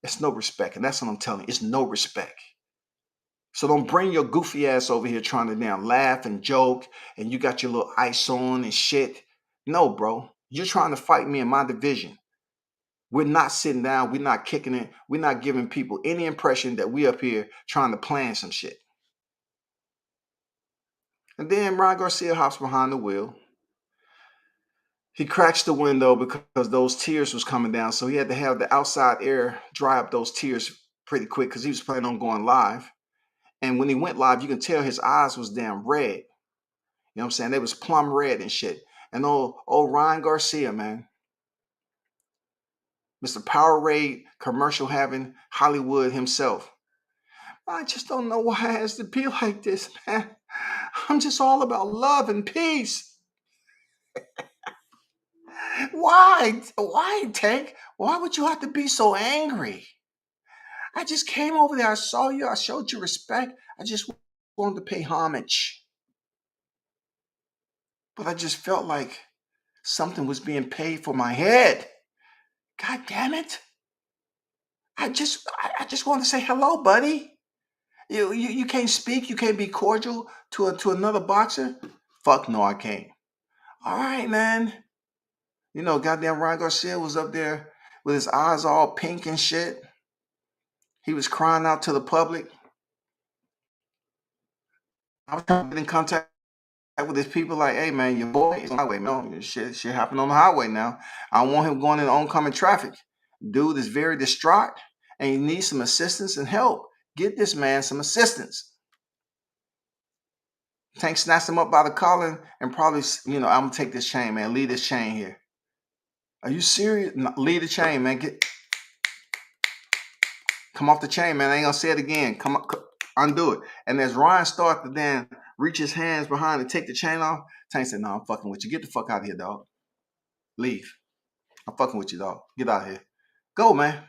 It's no respect, and that's what I'm telling you. It's no respect. So don't bring your goofy ass over here trying to damn laugh and joke, and you got your little ice on and shit. No, bro. You're trying to fight me in my division. We're not sitting down. We're not kicking it. We're not giving people any impression that we up here trying to plan some shit. And then Ryan Garcia hops behind the wheel. He cracks the window because those tears was coming down. So he had to have the outside air dry up those tears pretty quick because he was planning on going live. And when he went live, you can tell his eyes was damn red. You know what I'm saying? They was plum red and shit. And old Ryan Garcia, man. Mr. Powerade commercial having Hollywood himself. I just don't know why it has to be like this, man. I'm just all about love and peace. Why? Why, Tank? Why would you have to be so angry? I just came over there. I saw you. I showed you respect. I just wanted to pay homage. But I just felt like something was being paid for my head. God damn it. I just want to say hello, buddy. You can't speak. You can't be cordial to another boxer. Fuck no, I can't. All right, man. You know, goddamn Ryan Garcia was up there with his eyes all pink and shit. He was crying out to the public. I was trying to get in contact with his people like, hey, man, your boy is on the highway, man. Shit happened on the highway now. I don't want him going in oncoming traffic. Dude is very distraught, and he needs some assistance and help. Get this man some assistance. Tank snatched him up by the collar and probably, I'm going to take this chain, man. Leave this chain here. Are you serious? No, leave the chain, man. Come off the chain, man. I ain't going to say it again. Come on, undo it. And as Ryan started to then reach his hands behind and take the chain off, Tank said, no, I'm fucking with you. Get the fuck out of here, dog. Leave. I'm fucking with you, dog. Get out of here. Go, man.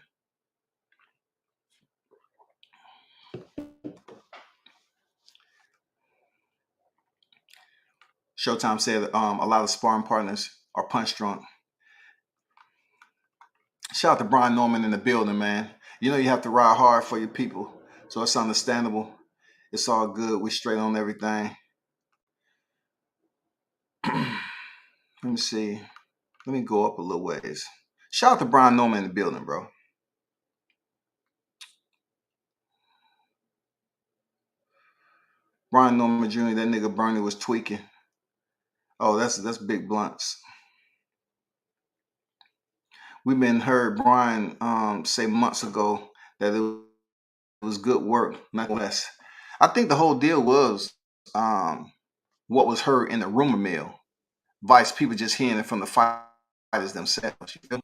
Showtime said a lot of sparring partners are punch drunk. Shout out to Brian Norman in the building, man. You know you have to ride hard for your people, so it's understandable. It's all good. We straight on everything. Let me see. Let me go up a little ways. Shout out to Brian Norman in the building, bro. Brian Norman Jr., that nigga Bernie was tweaking. Oh, that's Big Blunts. We've been heard Brian say months ago that it was good work, not less. I think the whole deal was what was heard in the rumor mill. Vice people just hearing it from the fighters themselves. You feel?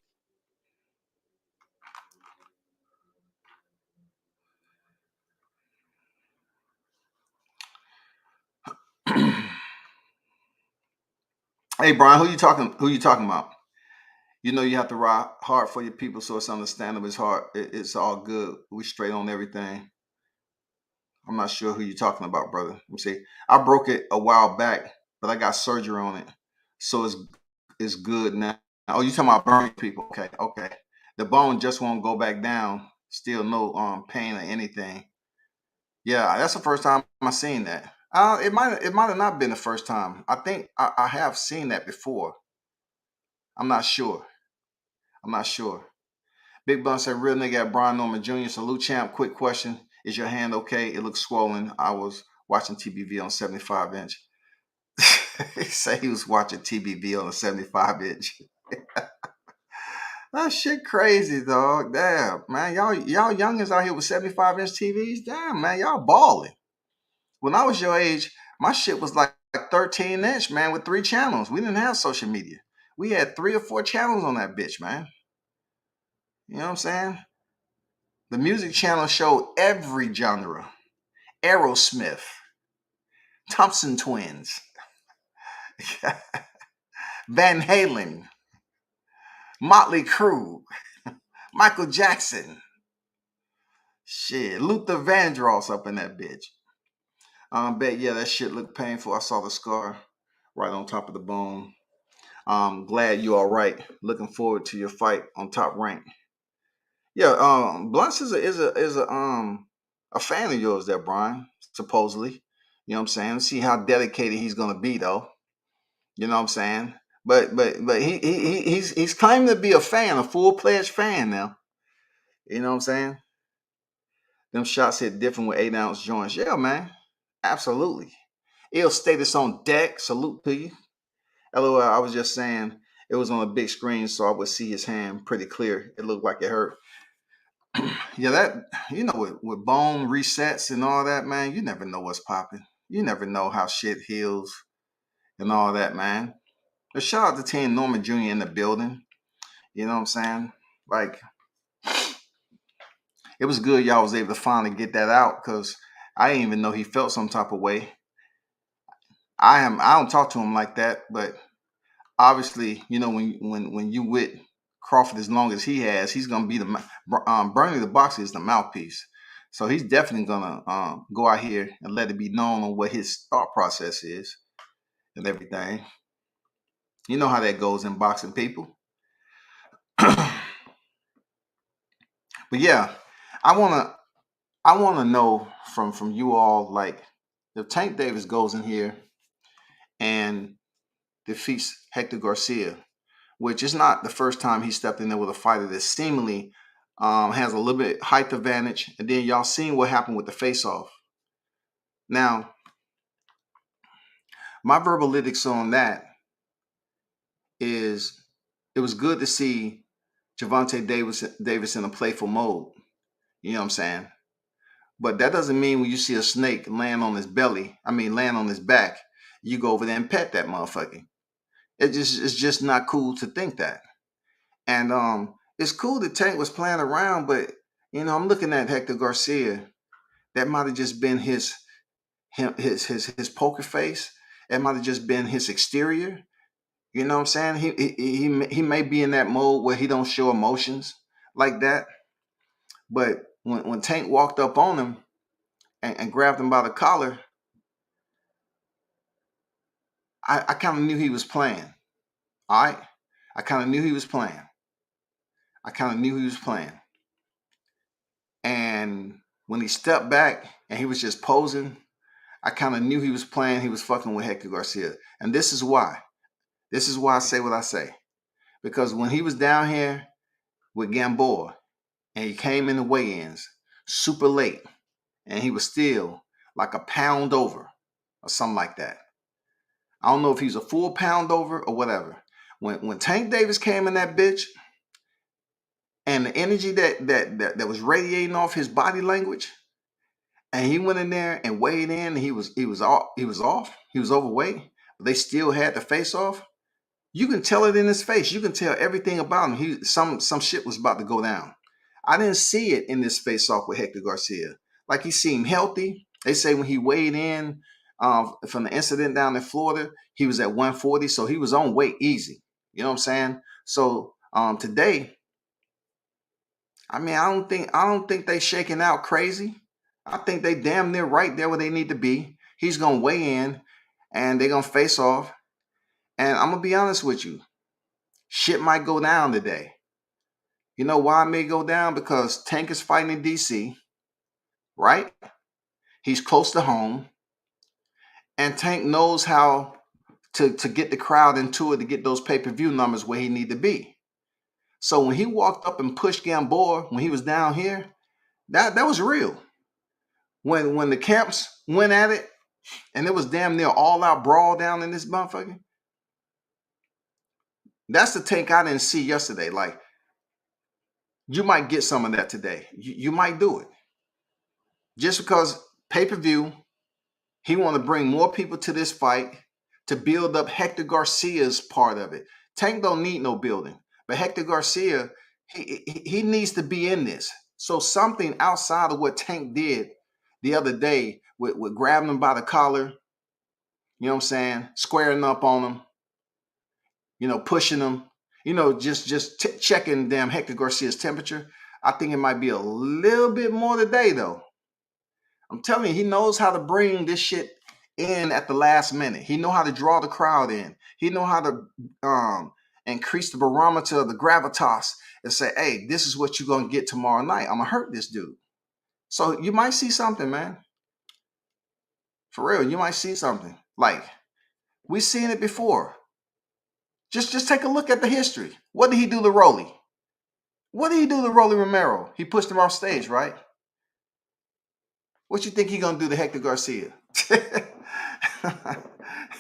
Hey Brian, who you talking about? You know you have to ride hard for your people, so it's understandable. It's hard. It's all good. We straight on everything. I'm not sure who you're talking about, brother. Let me see. I broke it a while back, but I got surgery on it, so it's good now. Oh, you talking about burning people? Okay. The bone just won't go back down. Still no pain or anything. Yeah, that's the first time I seen that. It might have not been the first time. I think I have seen that before. I'm not sure. Big Bun said, real nigga at Brian Norman Jr. Salute champ. Quick question. Is your hand okay? It looks swollen. I was watching TBV on 75 inch. He said he was watching TBV on a 75 inch. That shit crazy, dog. Damn, man. Y'all youngins out here with 75 inch TVs. Damn, man. Y'all balling. When I was your age, my shit was like 13 inch, man, with 3 channels. We didn't have social media. We had 3 or 4 channels on that bitch, man. You know what I'm saying? The music channel showed every genre. Aerosmith, Thompson Twins, Van Halen, Motley Crue, Michael Jackson. Shit, Luther Vandross up in that bitch. Bet, yeah, that shit looked painful. I saw the scar right on top of the bone. Glad you're all right. Looking forward to your fight on Top Rank. Yeah, Blunts is a fan of yours there, Brian, supposedly. You know what I'm saying? Let's see how dedicated he's gonna be though. You know what I'm saying? But he's claiming to be a fan, a full-fledged fan now. You know what I'm saying? Them shots hit different with 8-ounce joints. Yeah, man. Absolutely. Ill status on deck. Salute to you. LOL, I was just saying it was on a big screen, so I would see his hand pretty clear. It looked like it hurt. Yeah, that, with bone resets and all that, man, you never know what's popping. You never know how shit heals and all that, man. But shout out to Team Norman Jr. in the building. You know what I'm saying? Like, it was good y'all was able to finally get that out, because I didn't even know he felt some type of way. I don't talk to him like that, but obviously, when you with Crawford as long as he has, he's gonna be Bernie the Boxer is the mouthpiece. So he's definitely gonna go out here and let it be known on what his thought process is and everything. You know how that goes in boxing, people. But yeah, I wanna know from you all, like, if Tank Davis goes in here and defeats Hector Garcia, which is not the first time he stepped in there with a fighter that seemingly has a little bit height advantage, and then y'all seen what happened with the face-off. Now, my verbalytics on that is it was good to see Gervonta Davis in a playful mode. You know what I'm saying? But that doesn't mean when you see a snake land on his back, you go over there and pet that motherfucker. It's just not cool to think that. And it's cool that Tank was playing around, but I'm looking at Hector Garcia. That might have just been his poker face. It might have just been his exterior. You know what I'm saying? He may be in that mode where he don't show emotions like that. But when Tank walked up on him and grabbed him by the collar, I kind of knew he was playing. All right? I kind of knew he was playing. And when he stepped back and he was just posing, I kind of knew he was playing. He was fucking with Hector Garcia. And this is why. This is why I say what I say. Because when he was down here with Gamboa and he came in the weigh-ins super late and he was still like a pound over or something like that. I don't know if he was a full pound over or whatever. When Tank Davis came in that bitch, and the energy that was radiating off his body language, and he went in there and weighed in, and he was off, he was overweight, but they still had the face off. You can tell it in his face. You can tell everything about him. Some shit was about to go down. I didn't see it in this face off with Hector Garcia. Like, he seemed healthy. They say when he weighed in from the incident down in Florida, he was at 140, so he was on weight easy. You know what I'm saying? So today, I don't think they shaking out crazy. I think they damn near right there where they need to be. He's gonna weigh in, and they're gonna face off. And I'm gonna be honest with you, shit might go down today. You know why it may go down? Because Tank is fighting in DC, right? He's close to home, and Tank knows how to get the crowd into it, to get those pay-per-view numbers where he need to be. So when he walked up and pushed Gamboa when he was down here, that was real. When the camps went at it, and it was damn near all out brawl down in this motherfucker, that's the Tank I didn't see yesterday. Like, you might get some of that today. You might do it. Just because pay-per-view, he want to bring more people to this fight to build up Hector Garcia's part of it. Tank don't need no building. But Hector Garcia, he needs to be in this. So something outside of what Tank did the other day with grabbing him by the collar, you know what I'm saying, squaring up on him, pushing him, just checking damn Hector Garcia's temperature. I think it might be a little bit more today, though. I'm telling you, he knows how to bring this shit in at the last minute. He know how to draw the crowd in. He know how to increase the barometer of the gravitas and say, hey, this is what you're going to get tomorrow night. I'm going to hurt this dude. So you might see something, man. For real, you might see something. Like, we've seen it before. Just take a look at the history. What did he do to Rolly? What did he do to Rolly Romero? He pushed him off stage, right? What you think he gonna do to Hector Garcia?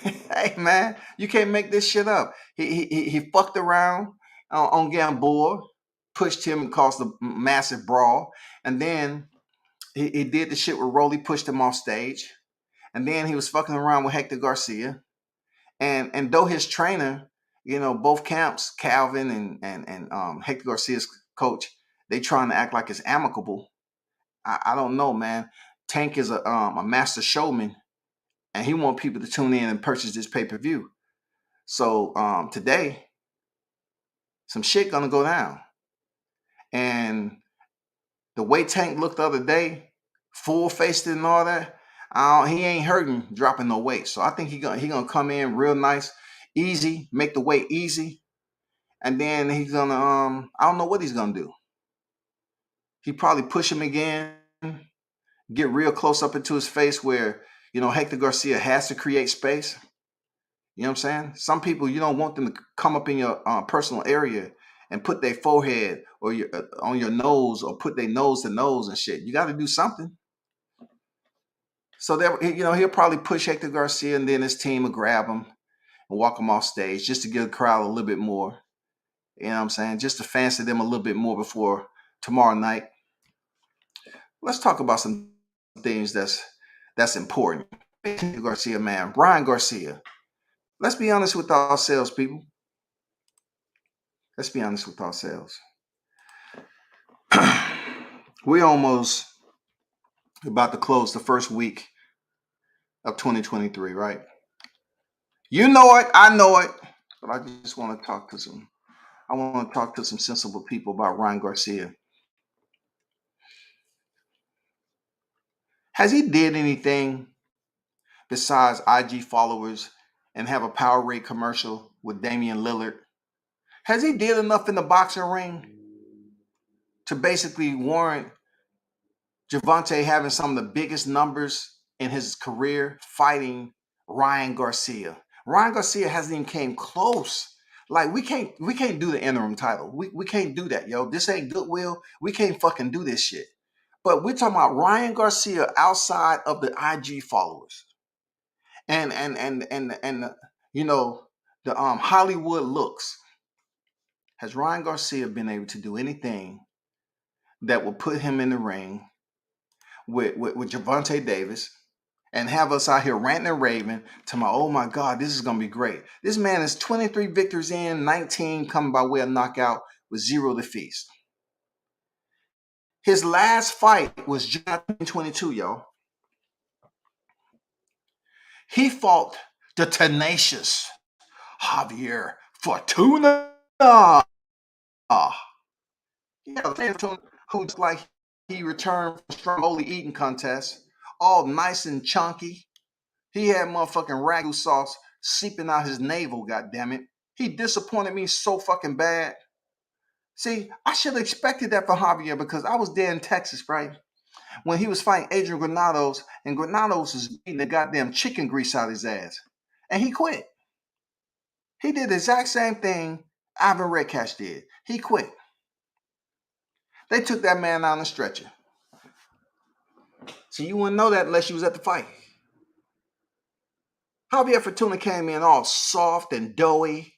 Hey, man, you can't make this shit up. He fucked around on Gamboa, pushed him and caused a massive brawl. And then he did the shit where Rolly pushed him off stage. And then he was fucking around with Hector Garcia. And though his trainer, you know, both camps, Calvin and Hector Garcia's coach, they trying to act like it's amicable. I don't know, man. Tank is a master showman, and he want people to tune in and purchase this pay-per-view. So today, some shit gonna go down. And the way Tank looked the other day, full-faced and all that, he ain't hurting dropping no weight. So I think he gonna come in real nice, easy, make the weight easy, and then he's gonna I don't know what he's gonna do. He probably push him again, get real close up into his face where, you know, Hector Garcia has to create space. You know what I'm saying? Some people, you don't want them to come up in your personal area and put their forehead or on your nose or put their nose to nose and shit. You got to do something. So that, you know, he'll probably push Hector Garcia, and then his team will grab him and walk him off stage just to give the crowd a little bit more. You know what I'm saying? Just to fancy them a little bit more before tomorrow night. Let's talk about some things that's important. Garcia, man, Ryan Garcia. Let's be honest with ourselves, people. Let's be honest with ourselves. We almost about to close the first week of 2023, right? You know it, I know it, but I just want to talk to some sensible people about Ryan Garcia. Has he did anything besides IG followers and have a Powerade commercial with Damian Lillard? Has he did enough in the boxing ring to basically warrant Gervonta having some of the biggest numbers in his career fighting Ryan Garcia? Ryan Garcia hasn't even came close. Like, we can't do the interim title. We can't do that, yo. This ain't Goodwill. We can't fucking do this shit. But we're talking about Ryan Garcia outside of the IG followers. And you know, the Hollywood looks. Has Ryan Garcia been able to do anything that will put him in the ring with Gervonta Davis and have us out here ranting and raving to oh my God, this is going to be great. This man is 23 victories in, 19 coming by way of knockout with 0 defeats. His last fight was June 2022, y'all. He fought the tenacious Javier Fortuna. Yeah, who's like he returned from Stromboli eating contest, all nice and chunky. He had motherfucking ragu sauce seeping out his navel, goddammit. He disappointed me so fucking bad. See, I should have expected that for Javier because I was there in Texas, right? When he was fighting Adrian Granados, and Granados was beating the goddamn chicken grease out of his ass. And he quit. He did the exact same thing Ivan Redcash did. He quit. They took that man out on the stretcher. So you wouldn't know that unless you was at the fight. Javier Fortuna came in all soft and doughy.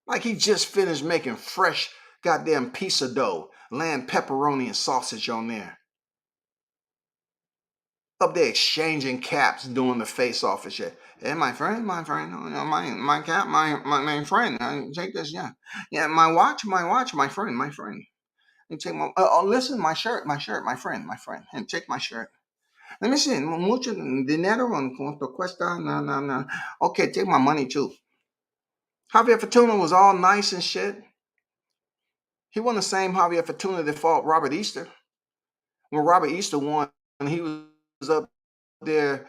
Like he just finished making fresh goddamn piece of dough, laying pepperoni and sausage on there. Up there exchanging caps, doing the face-off and shit. Hey, my friend, my cap, my friend. Take this, yeah. Yeah, my watch, my friend. And take my, listen, my shirt, my friend. And take my shirt. Let me see, mucho dinero, cuánto cuesta, no. Okay, take my money too. Javier Fortuna was all nice and shit. He wasn't the same Javier Fortuna that fought Robert Easter. When Robert Easter won, he was up there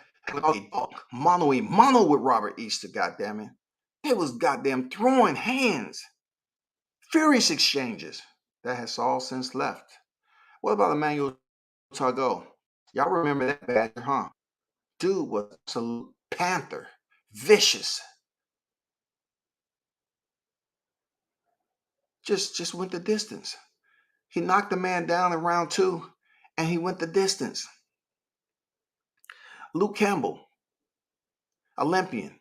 mono with Robert Easter, goddammit. It was goddamn throwing hands. Furious exchanges. That has all since left. What about Emmanuel Targo? Y'all remember that badger, huh? Dude was an absolute panther. Vicious. Just went the distance. He knocked the man down in round 2, and he went the distance. Luke Campbell, Olympian.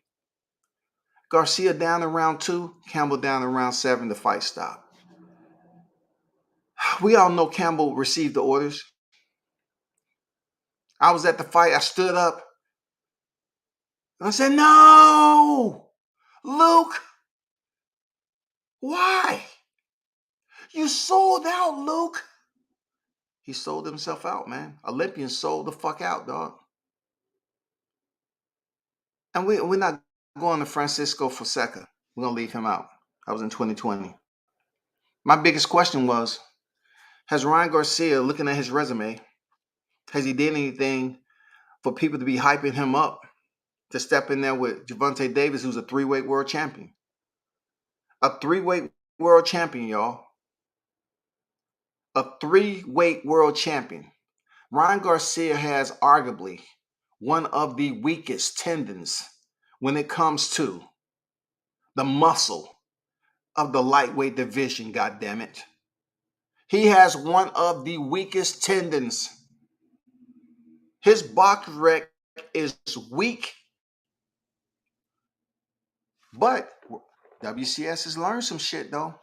Garcia down in round 2, Campbell down in round 7, the fight stopped. We all know Campbell received the orders. I was at the fight. I stood up. And I said, no! Luke! Why? You sold out, Luke. He sold himself out, man. Olympian sold the fuck out, dog. And we're not going to Francisco Fonseca. We're going to leave him out. That was in 2020. My biggest question was, has Ryan Garcia, looking at his resume, has he did anything for people to be hyping him up to step in there with Gervonta Davis, who's a 3-weight world champion? A 3-weight world champion, y'all. A 3-weight world champion. Ryan Garcia has arguably one of the weakest tendons when it comes to the muscle of the lightweight division, goddammit. He has one of the weakest tendons. His box rec is weak. But WCS has learned some shit, though.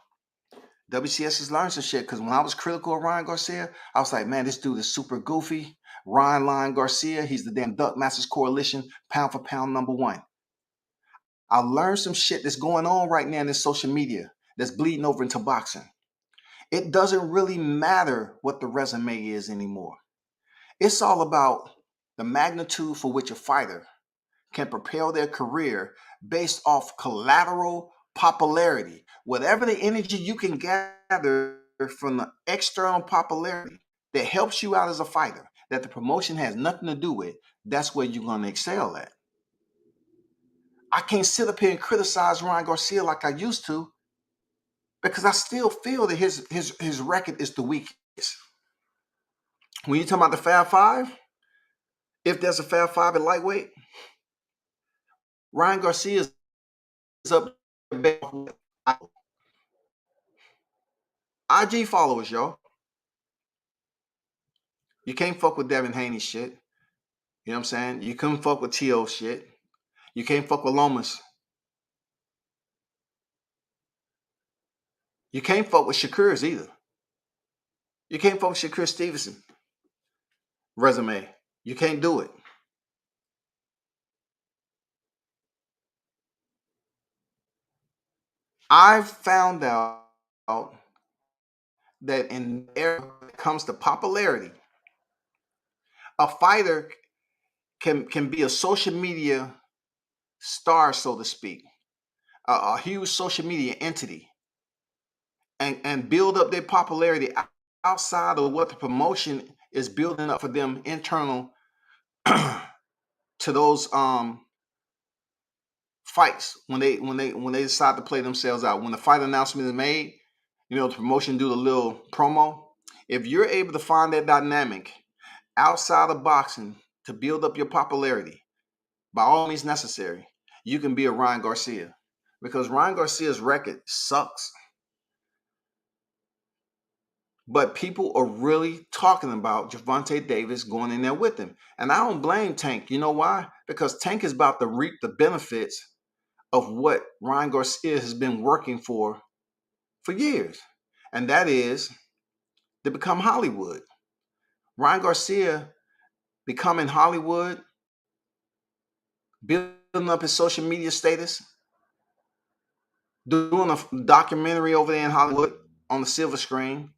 WCS has learned some shit, because when I was critical of Ryan Garcia, I was like, man, this dude is super goofy. Ryan Garcia, he's the damn Duck Masters Coalition, pound for pound #1. I learned some shit that's going on right now in this social media that's bleeding over into boxing. It doesn't really matter what the resume is anymore. It's all about the magnitude for which a fighter can propel their career based off collateral popularity. Whatever the energy you can gather from the external popularity that helps you out as a fighter, that the promotion has nothing to do with, that's where you're going to excel at. I can't sit up here and criticize Ryan Garcia like I used to, because I still feel that his record is the weakest. When you talk about the Fab Five, if there's a Fab Five at lightweight, Ryan Garcia is up there. IG followers, y'all. You can't fuck with Devin Haney shit. You know what I'm saying? You couldn't fuck with T.O. shit. You can't fuck with Lomas. You can't fuck with Shakur's either. You can't fuck with Shakur Stevenson resume. You can't do it. I've found out that in the era when it comes to popularity, a fighter can be a social media star, so to speak, a huge social media entity, and build up their popularity outside of what the promotion is building up for them internal to those fights when they decide to play themselves out. When the fight announcement is made, you know, the promotion do the little promo. If you're able to find that dynamic outside of boxing to build up your popularity, by all means necessary, you can be a Ryan Garcia, because Ryan Garcia's record sucks. But people are really talking about Gervonta Davis going in there with him. And I don't blame Tank. You know why? Because Tank is about to reap the benefits of what Ryan Garcia has been working for years. And that is to become Hollywood. Ryan Garcia becoming Hollywood, building up his social media status, doing a documentary over there in Hollywood on the silver screen,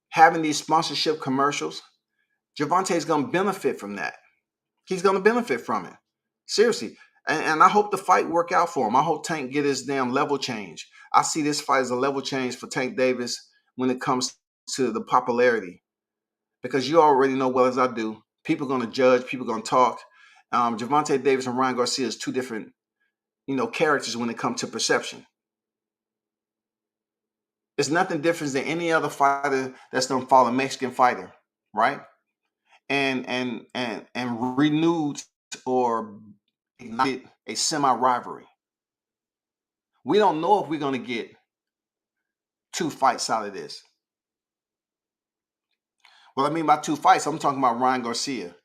having these sponsorship commercials. Gervonta is going to benefit from that. He's going to benefit from it. Seriously. And I hope the fight work out for him. I hope Tank get his damn level change. I see this fight as a level change for Tank Davis when it comes to the popularity. because you already know well as I do, people are going to judge, people are going to talk. Gervonta Davis and Ryan Garcia is two different, characters when it comes to perception. It's nothing different than any other fighter that's going to follow a Mexican fighter, right? And renewed or ignited a semi-rivalry. We don't know if we're going to get 2 fights out of this. What I mean by 2 fights, I'm talking about Ryan Garcia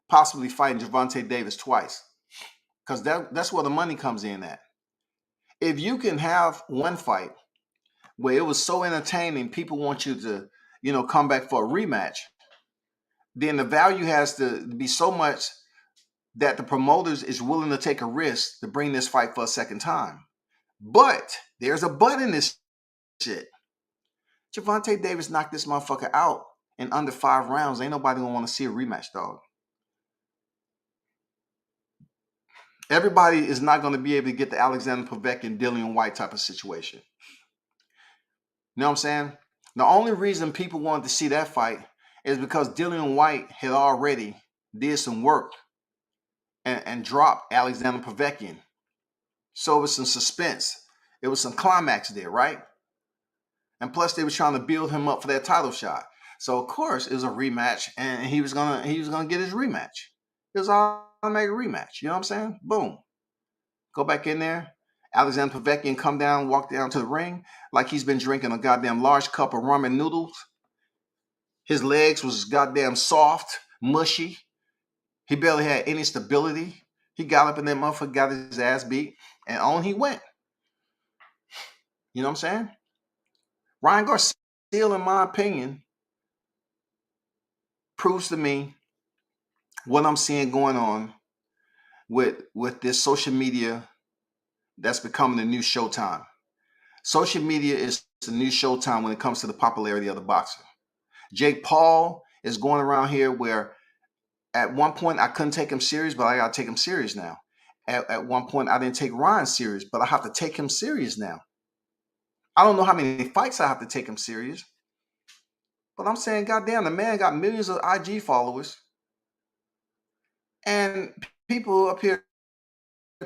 possibly fighting Gervonta Davis twice, because that's where the money comes in at. If you can have one fight where it was so entertaining, people want you to, come back for a rematch, then the value has to be so much that the promoters is willing to take a risk to bring this fight for a second time. But there's a but in this shit. Gervonta Davis knocked this motherfucker out in under 5 rounds. Ain't nobody gonna want to see a rematch, dog. Everybody is not going to be able to get the Alexander Povetkin, Dillian Whyte type of situation. You know what I'm saying? The only reason people wanted to see that fight is because Dillian Whyte had already did some work and dropped Alexander Povetkin. So it was some suspense. It was some climax there, right? And plus they were trying to build him up for that title shot. So of course it was a rematch, and he was gonna get his rematch. It was an automatic rematch. You know what I'm saying? Boom. Go back in there. Alexander Povetkin come down, walk down to the ring like he's been drinking a goddamn large cup of ramen noodles. His legs was goddamn soft, mushy. He barely had any stability. He got up in that motherfucker, got his ass beat, and on he went. You know what I'm saying? Ryan Garcia, in my opinion, proves to me what I'm seeing going on with this social media that's becoming the new Showtime. Social media is the new Showtime when it comes to the popularity of the boxer. Jake Paul is going around here where at one point I couldn't take him serious, but I got to take him serious now. At one point I didn't take Ryan serious, but I have to take him serious now. I don't know how many fights I have to take him serious, but I'm saying, goddamn, the man got millions of IG followers, and people up here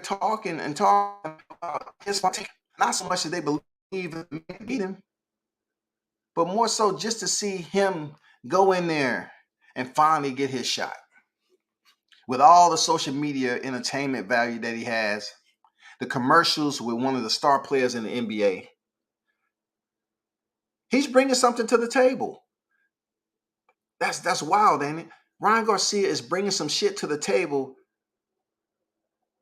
talking about his fight. Not so much that they believe it may beat him, but more so just to see him go in there and finally get his shot. With all the social media entertainment value that he has, the commercials with one of the star players in the NBA, he's bringing something to the table. That's wild, ain't it? Ryan Garcia is bringing some shit to the table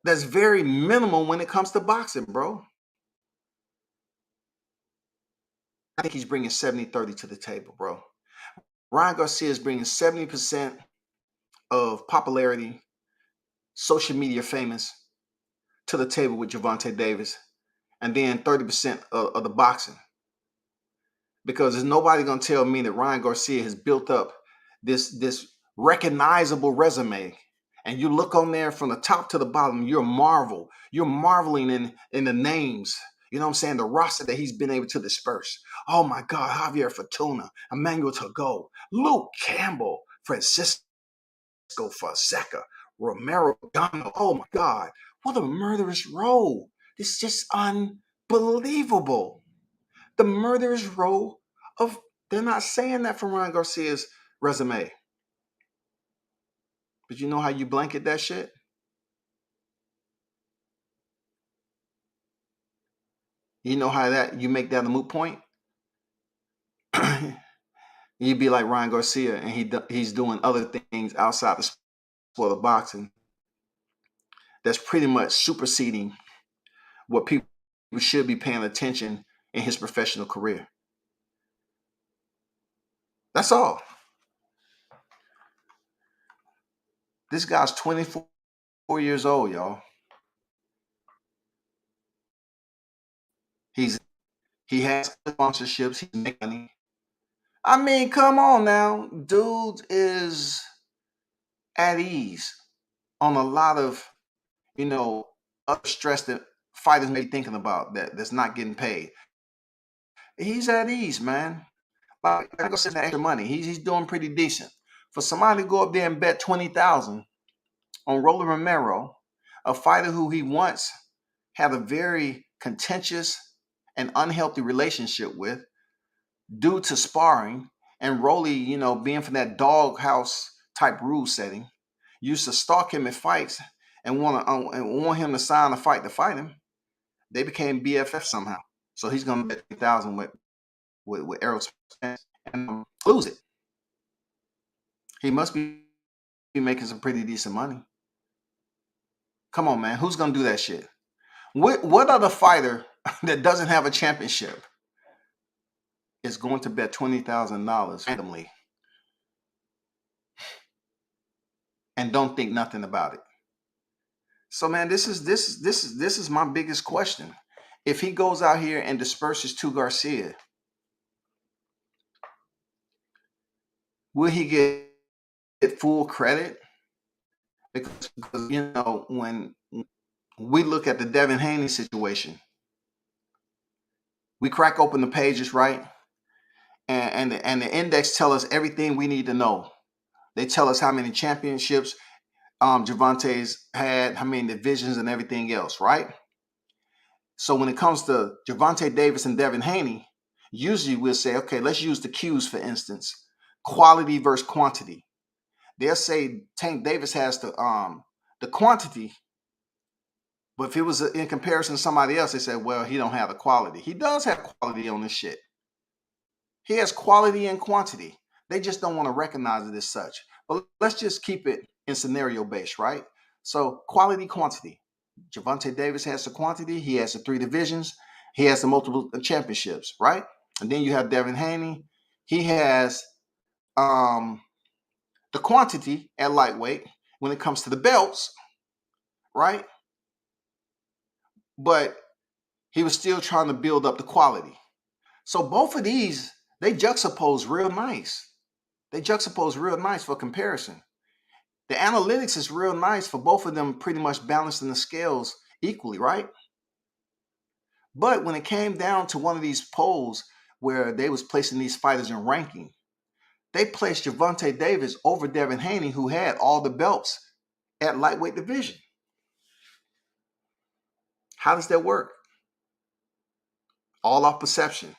that's very minimal when it comes to boxing, bro. I think he's bringing 70-30 to the table, bro. Ryan Garcia is bringing 70% of popularity, social media famous, to the table with Gervonta Davis, and then 30% of the boxing. Because there's nobody going to tell me that Ryan Garcia has built up this recognizable resume. And you look on there from the top to the bottom, you're marveling in the names. You know what I'm saying? The roster that he's been able to disperse. Oh my God, Javier Fortuna, Emmanuel Tagoe, Luke Campbell, Francisco Fonseca, Romero Dono. Oh my God, what a murderous row. It's just unbelievable. The murderous row of, they're not saying that from Ryan Garcia's resume. But you know how you blanket that shit? You know how that you make that a moot point? You'd be like Ryan Garcia, and he's doing other things outside the sport of boxing that's pretty much superseding what people should be paying attention in his professional career. That's all. This guy's 24 years old, y'all. He has sponsorships. He's making money. I mean, come on now. Dude is at ease on a lot of, other stress that fighters may be thinking about that's not getting paid. He's at ease, man. Like I go send that extra money. He's doing pretty decent. For somebody to go up there and bet 20,000 on Rolly Romero, a fighter who he once had a very contentious and unhealthy relationship with due to sparring, and Rolly, being from that doghouse type rule setting, used to stalk him in fights and want him to sign a fight to fight him. They became BFF somehow. So he's gonna bet 3,000 with Errol Spence and lose it. He must be making some pretty decent money. Come on, man. Who's gonna do that shit? What other fighter that doesn't have a championship is going to bet $20,000 randomly and don't think nothing about it? So, man, this is my biggest question. If he goes out here and disperses to Garcia, will he get full credit? Because when we look at the Devin Haney situation, we crack open the pages, right? And the index tell us everything we need to know. They tell us how many championships Gervonta's had, how many divisions and everything else, right? So when it comes to Gervonta Davis and Devin Haney, usually we'll say, okay, let's use the Qs, for instance, quality versus quantity. They'll say Tank Davis has the quantity, but if it was in comparison to somebody else, they said, well, he don't have the quality. He does have quality on this shit. He has quality and quantity. They just don't want to recognize it as such. But let's just keep it in scenario based, right? So quality, quantity. Gervonta Davis has the quantity. He has the 3 divisions. He has the multiple championships, right? And then you have Devin Haney. He has the quantity at lightweight when it comes to the belts, right? But he was still trying to build up the quality. So both of these, they juxtapose real nice. They juxtapose real nice for comparison. The analytics is real nice for both of them, pretty much balancing the scales equally, right? But when it came down to one of these polls where they was placing these fighters in ranking, they placed Gervonta Davis over Devin Haney, who had all the belts at lightweight division. How does that work? All off perception.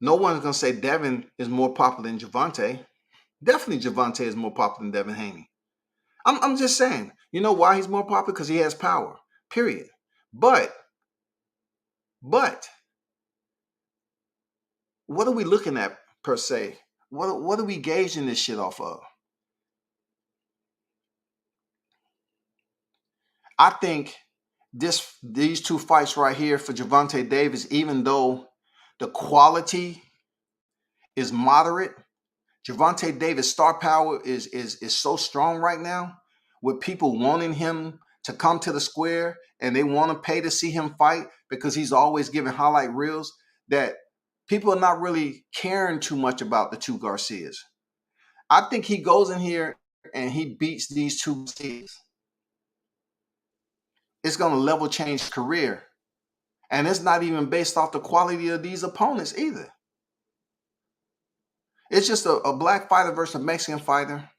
No one's going to say Devin is more popular than Gervonta. Definitely Gervonta is more popular than Devin Haney. I'm just saying, you know why he's more popular? Because he has power, period. But, what are we looking at per se? What are we gauging this shit off of? I think these 2 fights right here for Gervonta Davis, even though the quality is moderate, Gervonta Davis' star power is so strong right now, with people wanting him to come to the square and they want to pay to see him fight because he's always giving highlight reels, that people are not really caring too much about the 2 Garcias. I think he goes in here and he beats these 2 Garcias. It's going to level change his career. And it's not even based off the quality of these opponents either. It's just a black fighter versus a Mexican fighter.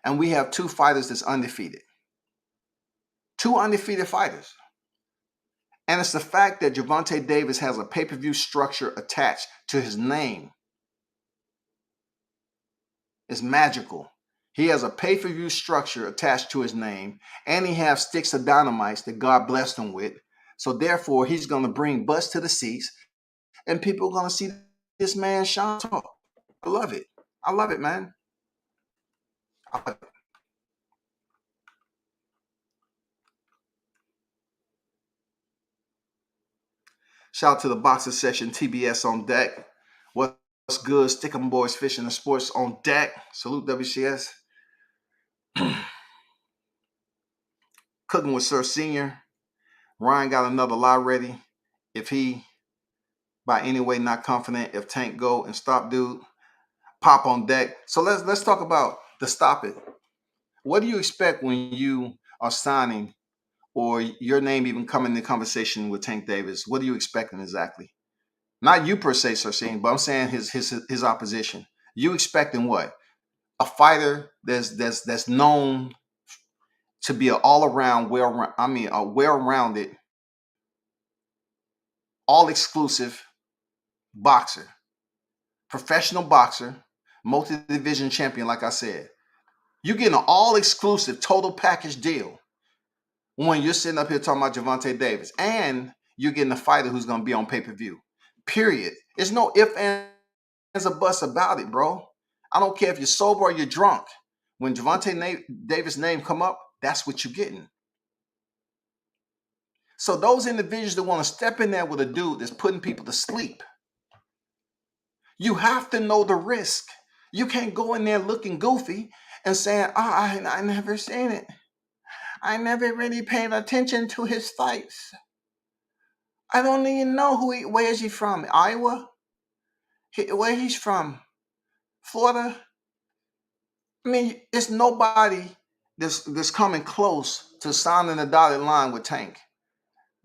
And we have 2 fighters that's undefeated. 2 undefeated fighters. And it's the fact that Gervonta Davis has a pay-per-view structure attached to his name. It's magical. He has a pay-per-view structure attached to his name, and he has sticks of dynamites that God blessed him with. So therefore, he's going to bring butts to the seats, and people are going to see this man shine talk. I love it. I love it, man. I love it. Shout out to the Boxing Session TBS on deck. What's good? Stick 'em boys, fishing and sports on deck. Salute WCS. Cooking with Sir Senior. Ryan got another lie ready. If he, by any way, not confident, if Tank go and stop dude, pop on deck. So let's talk about the stop it. What do you expect when you are signing or your name even coming into conversation with Tank Davis? What are you expecting exactly? Not you per se, Sir Senior, but I'm saying his opposition. You expecting what? a fighter that's known to be an all-around, a well-rounded, all-exclusive boxer, professional boxer, multi-division champion, like I said. You're getting an all-exclusive total package deal when you're sitting up here talking about Gervonta Davis, and you're getting a fighter who's going to be on pay-per-view. Period. There's no ifs, ands, or buts about it, bro. I don't care if you're sober or you're drunk. When Gervonta Davis' name come up, that's what you're getting. So those individuals that want to step in there with a dude that's putting people to sleep, you have to know the risk. You can't go in there looking goofy and saying, I never seen it. I never really paid attention to his fights. I don't even know where is he from? Iowa? Where he's from? Florida? I mean, it's nobody that's coming close to signing a dotted line with Tank.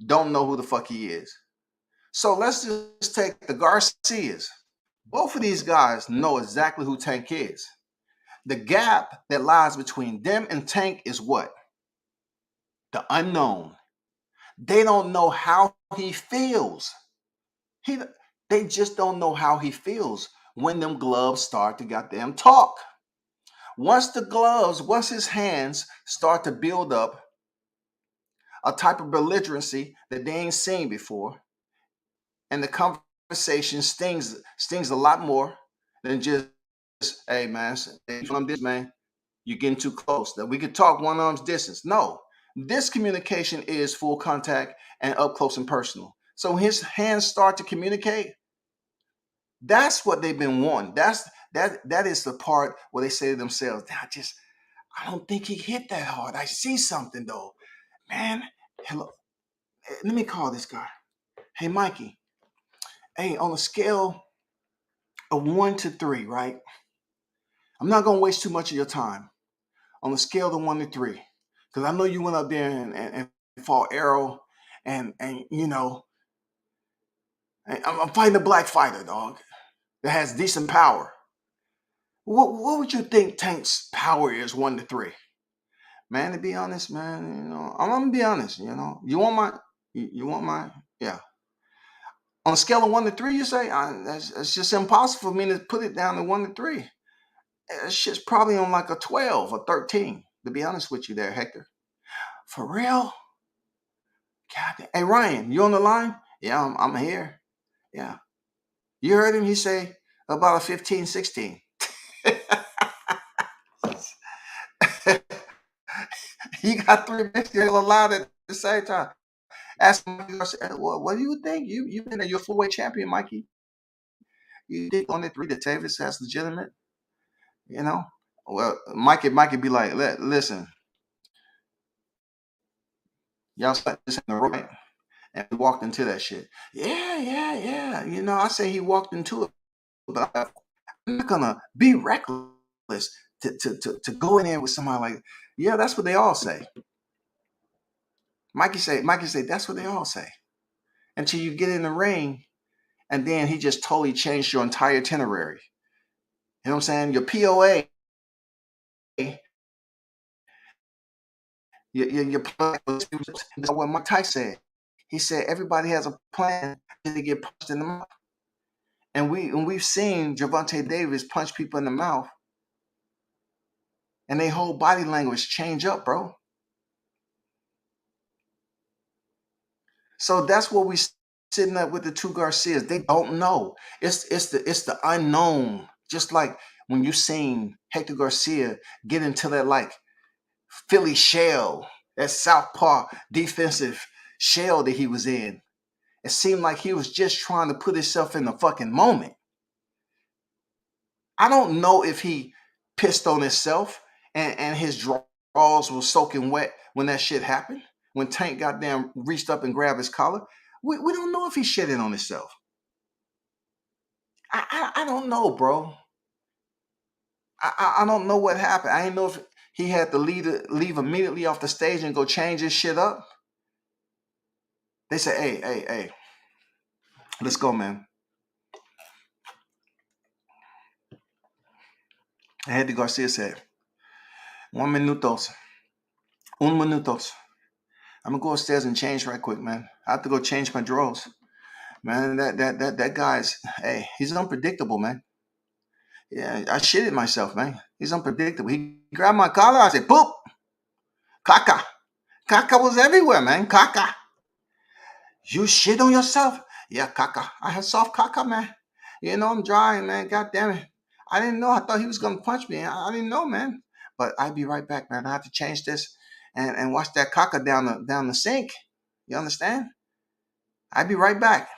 Don't know who the fuck he is. So let's just take the Garcias. Both of these guys know exactly who Tank is. The gap that lies between them and Tank is what? The unknown. They don't know how he feels. They just don't know how he feels when them gloves start to goddamn talk. Once his hands start to build up a type of belligerency that they ain't seen before, and the conversation stings a lot more than just, hey man, you're getting too close. That we could talk one arm's distance. No, this communication is full contact and up close and personal. So when his hands start to communicate, that's what they've been wanting. That is the part where they say to themselves, I don't think he hit that hard. I see something though. Man, hello. Let me call this guy. Hey, Mikey. Hey, on a scale of 1 to 3, right? I'm not gonna waste too much of your time. On a scale of 1 to 3, because I know you went up there and fought Arrow, and you know, I'm fighting a black fighter, dog, that has decent power. What would you think Tank's power is 1 to 3? Man, to be honest, man, you know, I'm gonna be honest. You know, you want my, yeah. On a scale of 1 to 3, you say it's just impossible for me to put it down to 1 to 3. That shit's probably on like a 12 or 13. To be honest with you, there, Hector. For real? God, hey Ryan, you on the line? Yeah, I'm here. Yeah, you heard him. He say about a 15, 16. He got 3 minutes allowed at the same time. Ask him, what do you think? You've been your full-weight champion, Mikey. You think on the 3 that Davis that's legitimate? You know? Well, Mikey be like, listen, y'all start this in the right. And we walked into that shit. Yeah. You know, I say he walked into it, but I'm not gonna be reckless to go in there with somebody like, yeah, that's what they all say. Mikey say, that's what they all say. Until you get in the ring, and then he just totally changed your entire itinerary. You know what I'm saying? Your POA, your plan was what Mike Tyson said. He said everybody has a plan to get punched in the mouth. And we've seen Gervonta Davis punch people in the mouth, and their whole body language change up, bro. So that's what we sitting up with the 2 Garcias. They don't know. It's the unknown. Just like when you seen Hector Garcia get into that like Philly shell, that southpaw defensive shell that he was in. It seemed like he was just trying to put himself in the fucking moment. I don't know if he pissed on himself and his drawers were soaking wet when that shit happened. When Tank goddamn reached up and grabbed his collar. We don't know if he shitted on himself. I don't know, bro. I don't know what happened. I didn't know if he had to leave immediately off the stage and go change his shit up. They say, hey, let's go, man. Hector Garcia said, 1 minutos. Un minutos. I'm gonna go upstairs and change right quick, man. I have to go change my drawers. Man, that guy's, hey, he's unpredictable, man. Yeah, I shitted myself, man. He's unpredictable. He grabbed my collar. I said, poop. Caca. Caca was everywhere, man. Caca. You shit on yourself? Yeah, caca. I had soft caca, man. You know, I'm drying, man. God damn it. I didn't know. I thought he was going to punch me. I didn't know, man. But I'll be right back, man. I have to change this and wash that caca down the sink. You understand? I'll be right back.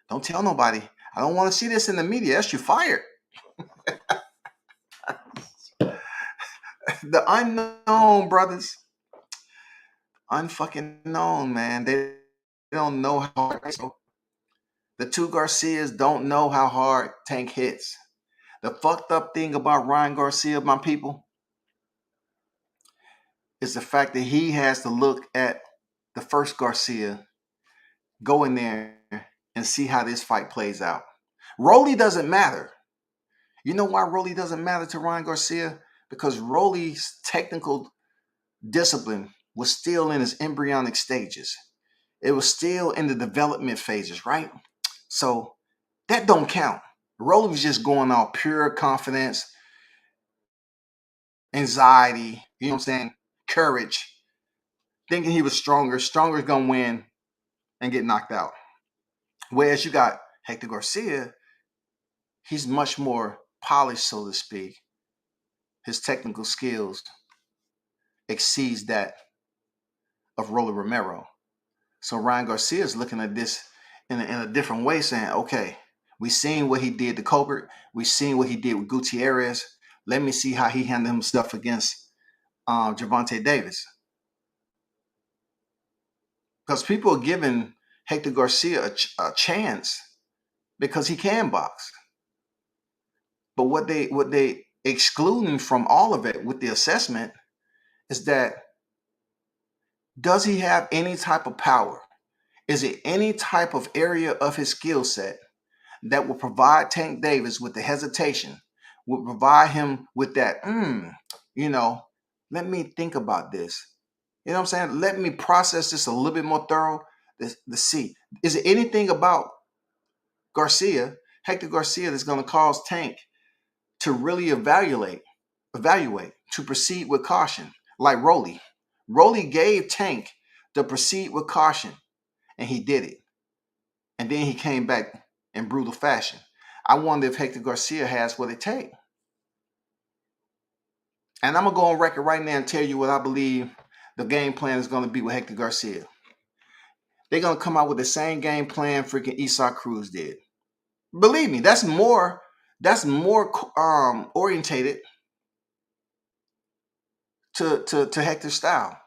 Don't tell nobody. I don't want to see this in the media. Else you're fired. The unknown, brothers. Unfucking known, man. They don't know how hard. The two Garcias don't know how hard Tank hits. The fucked up thing about Ryan Garcia, my people, is the fact that he has to look at the first Garcia, go in there and see how this fight plays out. Rolly doesn't matter. You know why Rolly doesn't matter to Ryan Garcia? Because Rolly's technical discipline was still in its embryonic stages. It was still in the development phases, right? So that don't count. Rolly was just going off pure confidence, anxiety, you know what I'm saying? Courage, thinking he was stronger. Stronger's gonna win and get knocked out. Whereas you got Hector Garcia, he's much more polished, so to speak. His technical skills exceeds that of Rolly Romero. So Ryan Garcia is looking at this in a different way, saying, okay, we seen what he did to Colbert. We seen what he did with Gutierrez. Let me see how he handled himself against Gervonta Davis. Because people are giving Hector Garcia a chance because he can box. But what they excluding from all of it with the assessment is that, does he have any type of power? Is it any type of area of his skill set that will provide Tank Davis with the hesitation, will provide him with that, let me think about this. You know what I'm saying? Let me process this a little bit more thorough to see. Is it anything about Garcia, Hector Garcia, that's going to cause Tank to really evaluate, to proceed with caution, like Rolly? Rolly gave Tank to proceed with caution, and he did it. And then he came back in brutal fashion. I wonder if Hector Garcia has what it takes. And I'm going to go on record right now and tell you what I believe the game plan is going to be with Hector Garcia. They're going to come out with the same game plan freaking Isaac Cruz did. Believe me, that's more orientated to Hector's style.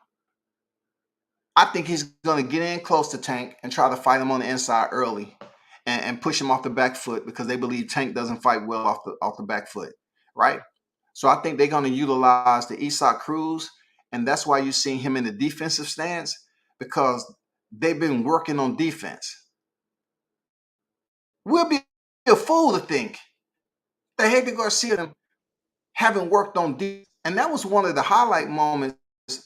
I think he's going to get in close to Tank and try to fight him on the inside early and push him off the back foot, because they believe Tank doesn't fight well off the back foot, right? So I think they're going to utilize the Isaac Cruz, and that's why you're seeing him in the defensive stance, because they've been working on defense. We'll be a fool to think that Hector Garcia haven't worked on defense. And that was one of the highlight moments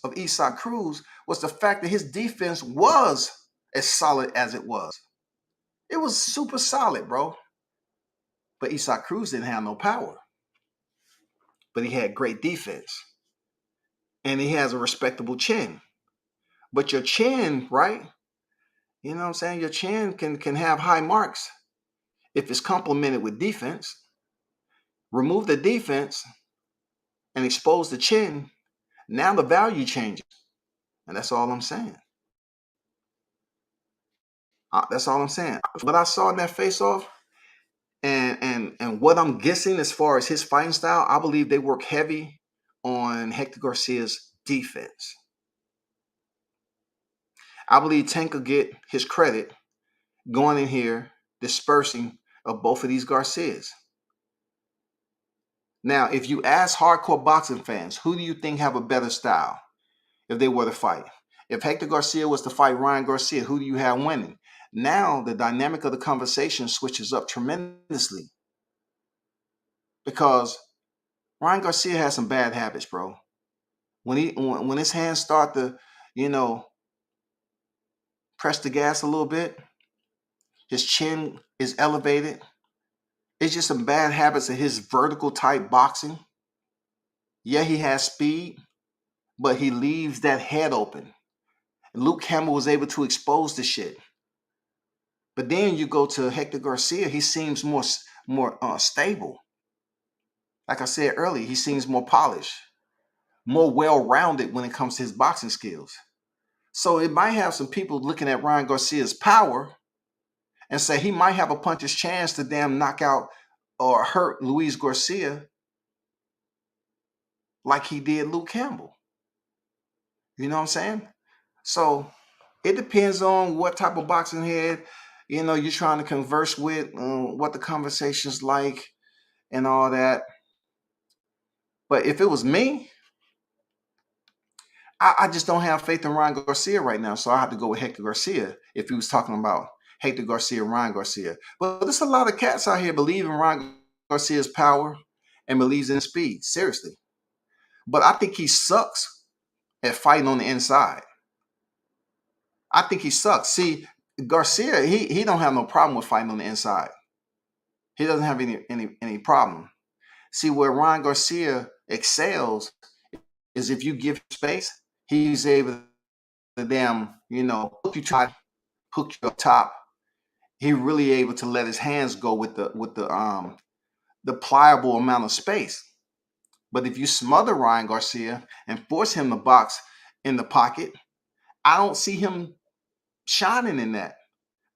of Isaac Cruz, was the fact that his defense was as solid as it was. It was super solid, bro. But Isaac Cruz didn't have no power. But he had great defense. And he has a respectable chin. But your chin, right? You know what I'm saying? Your chin can have high marks if it's complemented with defense. Remove the defense and expose the chin. Now the value changes. And that's all I'm saying. That's all I'm saying. What I saw in that face-off, and what I'm guessing as far as his fighting style, I believe they work heavy on Hector Garcia's defense. I believe Tank will get his credit going in here, dispersing of both of these Garcias. Now, if you ask hardcore boxing fans, who do you think have a better style if they were to fight? If Hector Garcia was to fight Ryan Garcia, who do you have winning? Now the dynamic of the conversation switches up tremendously, because Ryan Garcia has some bad habits, bro. When his hands start to, press the gas a little bit, his chin is elevated. It's just some bad habits of his vertical type boxing. Yeah, he has speed, but he leaves that head open. And Luke Campbell was able to expose the shit. But then you go to Hector Garcia, he seems more stable. Like I said earlier, he seems more polished, more well-rounded when it comes to his boxing skills. So it might have some people looking at Ryan Garcia's power and say he might have a puncher's chance to damn knock out or hurt Luis Garcia like he did Luke Campbell. You know what I'm saying? So it depends on what type of boxing head, you're trying to converse with, what the conversation's like and all that. But if it was me, I just don't have faith in Ryan Garcia right now. So I have to go with Hector Garcia if he was talking about Hector Garcia, Ryan Garcia. But there's a lot of cats out here believe in Ryan Garcia's power and believes in speed. Seriously. But I think he sucks at fighting on the inside. I think he sucks. See, Garcia, he don't have no problem with fighting on the inside. He doesn't have any problem. See, where Ryan Garcia excels is if you give space, he's able to damn, hook you up top. He really able to let his hands go with the pliable amount of space. But if you smother Ryan Garcia and force him to box in the pocket, I don't see him shining in that.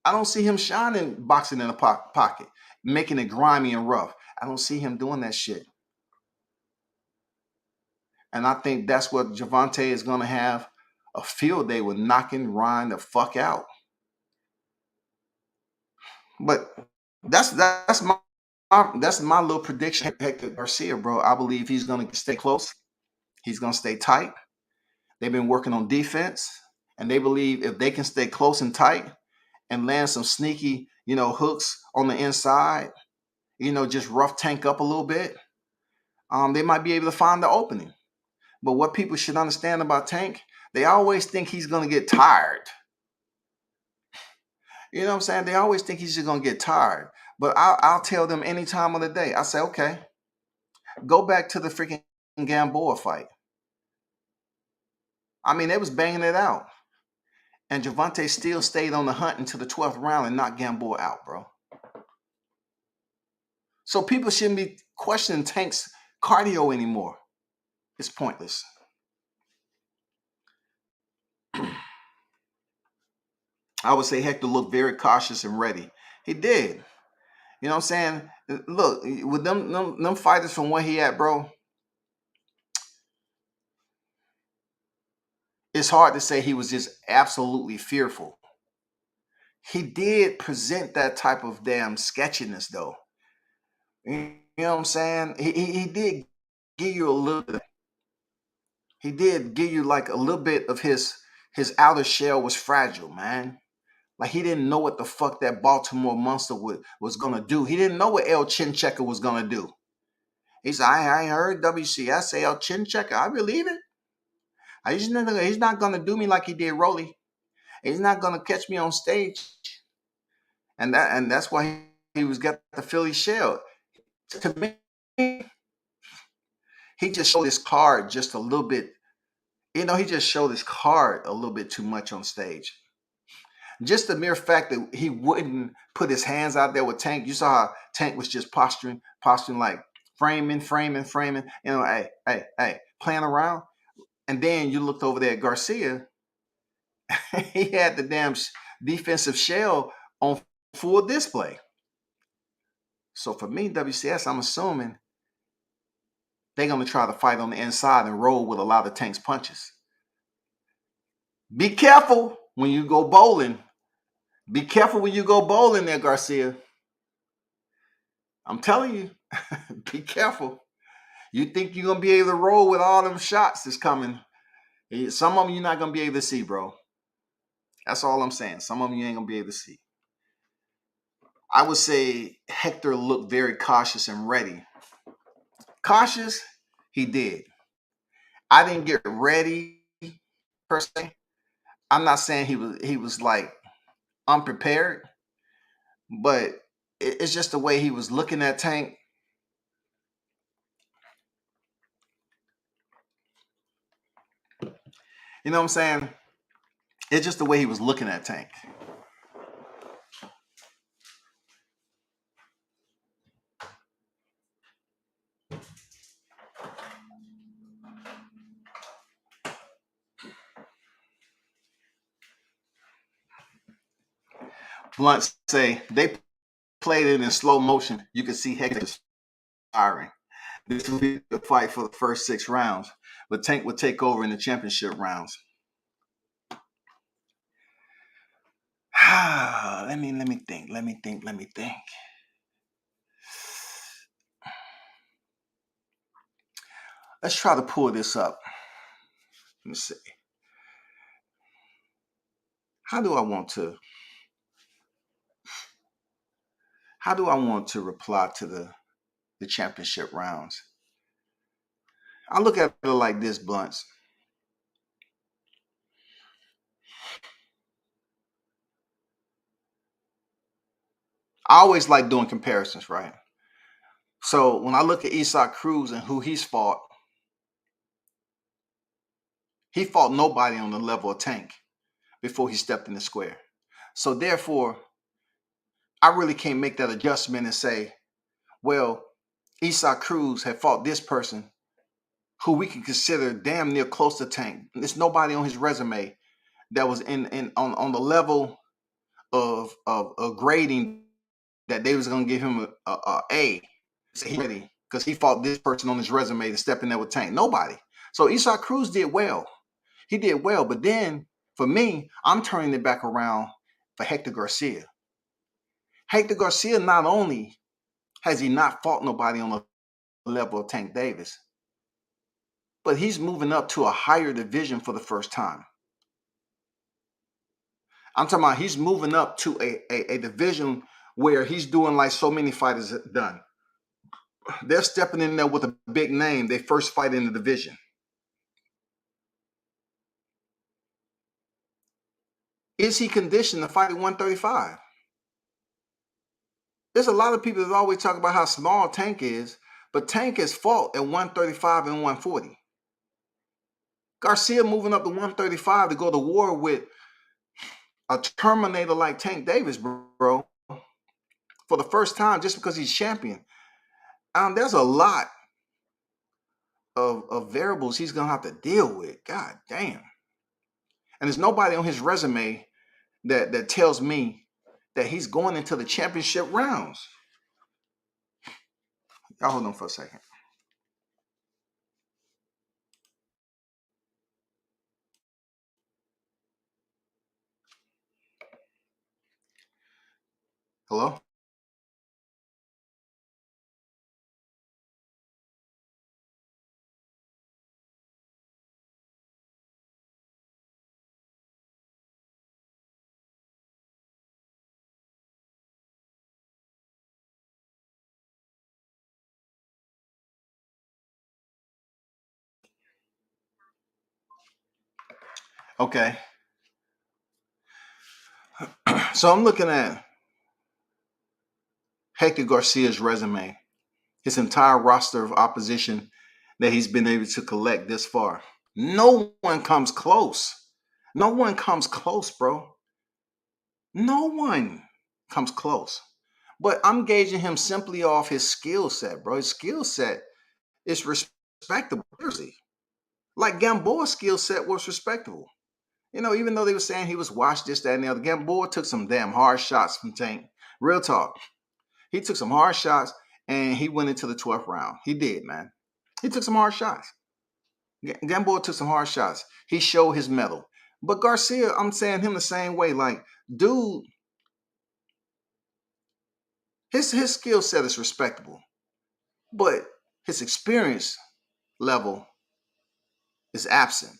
I don't see him shining boxing in the pocket, making it grimy and rough. I don't see him doing that shit. And I think that's what Gervonta is going to have a field day with, knocking Ryan the fuck out. But that's my little prediction. Hector Garcia, bro. I believe he's going to stay close. He's going to stay tight. They've been working on defense, and they believe if they can stay close and tight and land some sneaky, hooks on the inside, just rough Tank up a little bit, they might be able to find the opening. But what people should understand about Tank, they always think he's going to get tired. You know what I'm saying? They always think he's just going to get tired. But I'll tell them any time of the day. I say, okay, go back to the freaking Gamboa fight. I mean, they was banging it out. And Gervonta still stayed on the hunt until the 12th round and knocked Gamboa out, bro. So people shouldn't be questioning Tank's cardio anymore. It's pointless. I would say Hector looked very cautious and ready. He did. You know what I'm saying? Look, with them fighters from where he at, bro, it's hard to say he was just absolutely fearful. He did present that type of damn sketchiness, though. You know what I'm saying? He did give you a little bit. He did give you like a little bit of his outer shell was fragile, man. Like he didn't know what the fuck that Baltimore monster was going to do. He didn't know what El Chin Checker was going to do. He said, I heard WCS say El Chin Checker. I believe it. He's not going to do me like he did Rolly. He's not going to catch me on stage. And that's why he was got the Philly shell. To me, he just showed his card just a little bit. He just showed his card a little bit too much on stage. Just the mere fact that he wouldn't put his hands out there with Tank. You saw how Tank was just posturing like framing. Hey, playing around. And then you looked over there at Garcia. He had the damn defensive shell on full display. So for me, WCS, I'm assuming they're going to try to fight on the inside and roll with a lot of Tank's punches. Be careful when you go bowling. Be careful when you go bowling there, Garcia. I'm telling you, be careful. You think you're going to be able to roll with all them shots that's coming. Some of them you're not going to be able to see, bro. That's all I'm saying. Some of them you ain't going to be able to see. I would say Hector looked very cautious and ready. Cautious He did. I didn't get ready per se. I'm not saying he was like unprepared, but it's just the way he was looking at Tank. You know what I'm saying? It's just the way he was looking at Tank. Blunt say they played it in slow motion. You could see Hector firing. This would be the fight for the first 6 rounds, but Tank would take over in the championship rounds. Let me think. Let's try to pull this up. Let me see. How do I want to reply to the championship rounds? I look at it like this, Blunts. I always like doing comparisons, right? So when I look at Isaac Cruz and who he fought nobody on the level of Tank before he stepped in the square. So therefore, I really can't make that adjustment and say, well, Isaac Cruz had fought this person who we can consider damn near close to Tank. There's nobody on his resume that was on the level of grading that they was going to give him a A. Because he fought this person on his resume to step in there with Tank. Nobody. So Isaac Cruz did well. He did well. But then, for me, I'm turning it back around for Hector Garcia. Hector Garcia, not only has he not fought nobody on the level of Tank Davis, but he's moving up to a higher division for the first time. I'm talking about he's moving up to a division where he's doing like so many fighters have done. They're stepping in there with a big name. They first fight in the division. Is he conditioned to fight at 135? There's a lot of people that always talk about how small Tank is, but Tank has fought at 135 and 140. Garcia moving up to 135 to go to war with a Terminator like Tank Davis, bro, for the first time, just because he's champion. There's a lot of variables he's going to have to deal with. God damn. And there's nobody on his resume that tells me that he's going into the championship rounds. Y'all hold on for a second. Hello? Okay. So I'm looking at Hector Garcia's resume, his entire roster of opposition that he's been able to collect this far. No one comes close. No one comes close, bro. No one comes close. But I'm gauging him simply off his skill set, bro. His skill set is respectable. Like Gamboa's skill set was respectable. You know, even though they were saying he was washed, this, that, and the other, Gamboa took some damn hard shots from Tank. Real talk. He took some hard shots and he went into the 12th round. He did, man. He took some hard shots. Gamboa took some hard shots. He showed his mettle. But Garcia, I'm saying him the same way. Like, dude, his skill set is respectable. But his experience level is absent.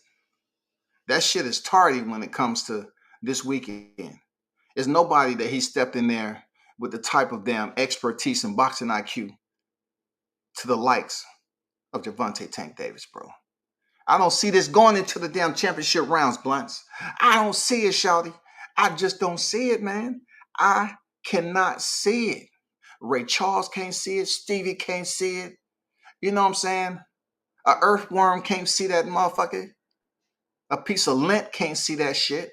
That shit is tardy when it comes to this weekend. There's nobody that he stepped in there with the type of damn expertise and boxing IQ to the likes of Gervonta Tank Davis, bro. I don't see this going into the damn championship rounds, Blunts. I don't see it, Shawty. I just don't see it, man. I cannot see it. Ray Charles can't see it. Stevie can't see it. You know what I'm saying? A earthworm can't see that motherfucker. A piece of lint can't see that shit.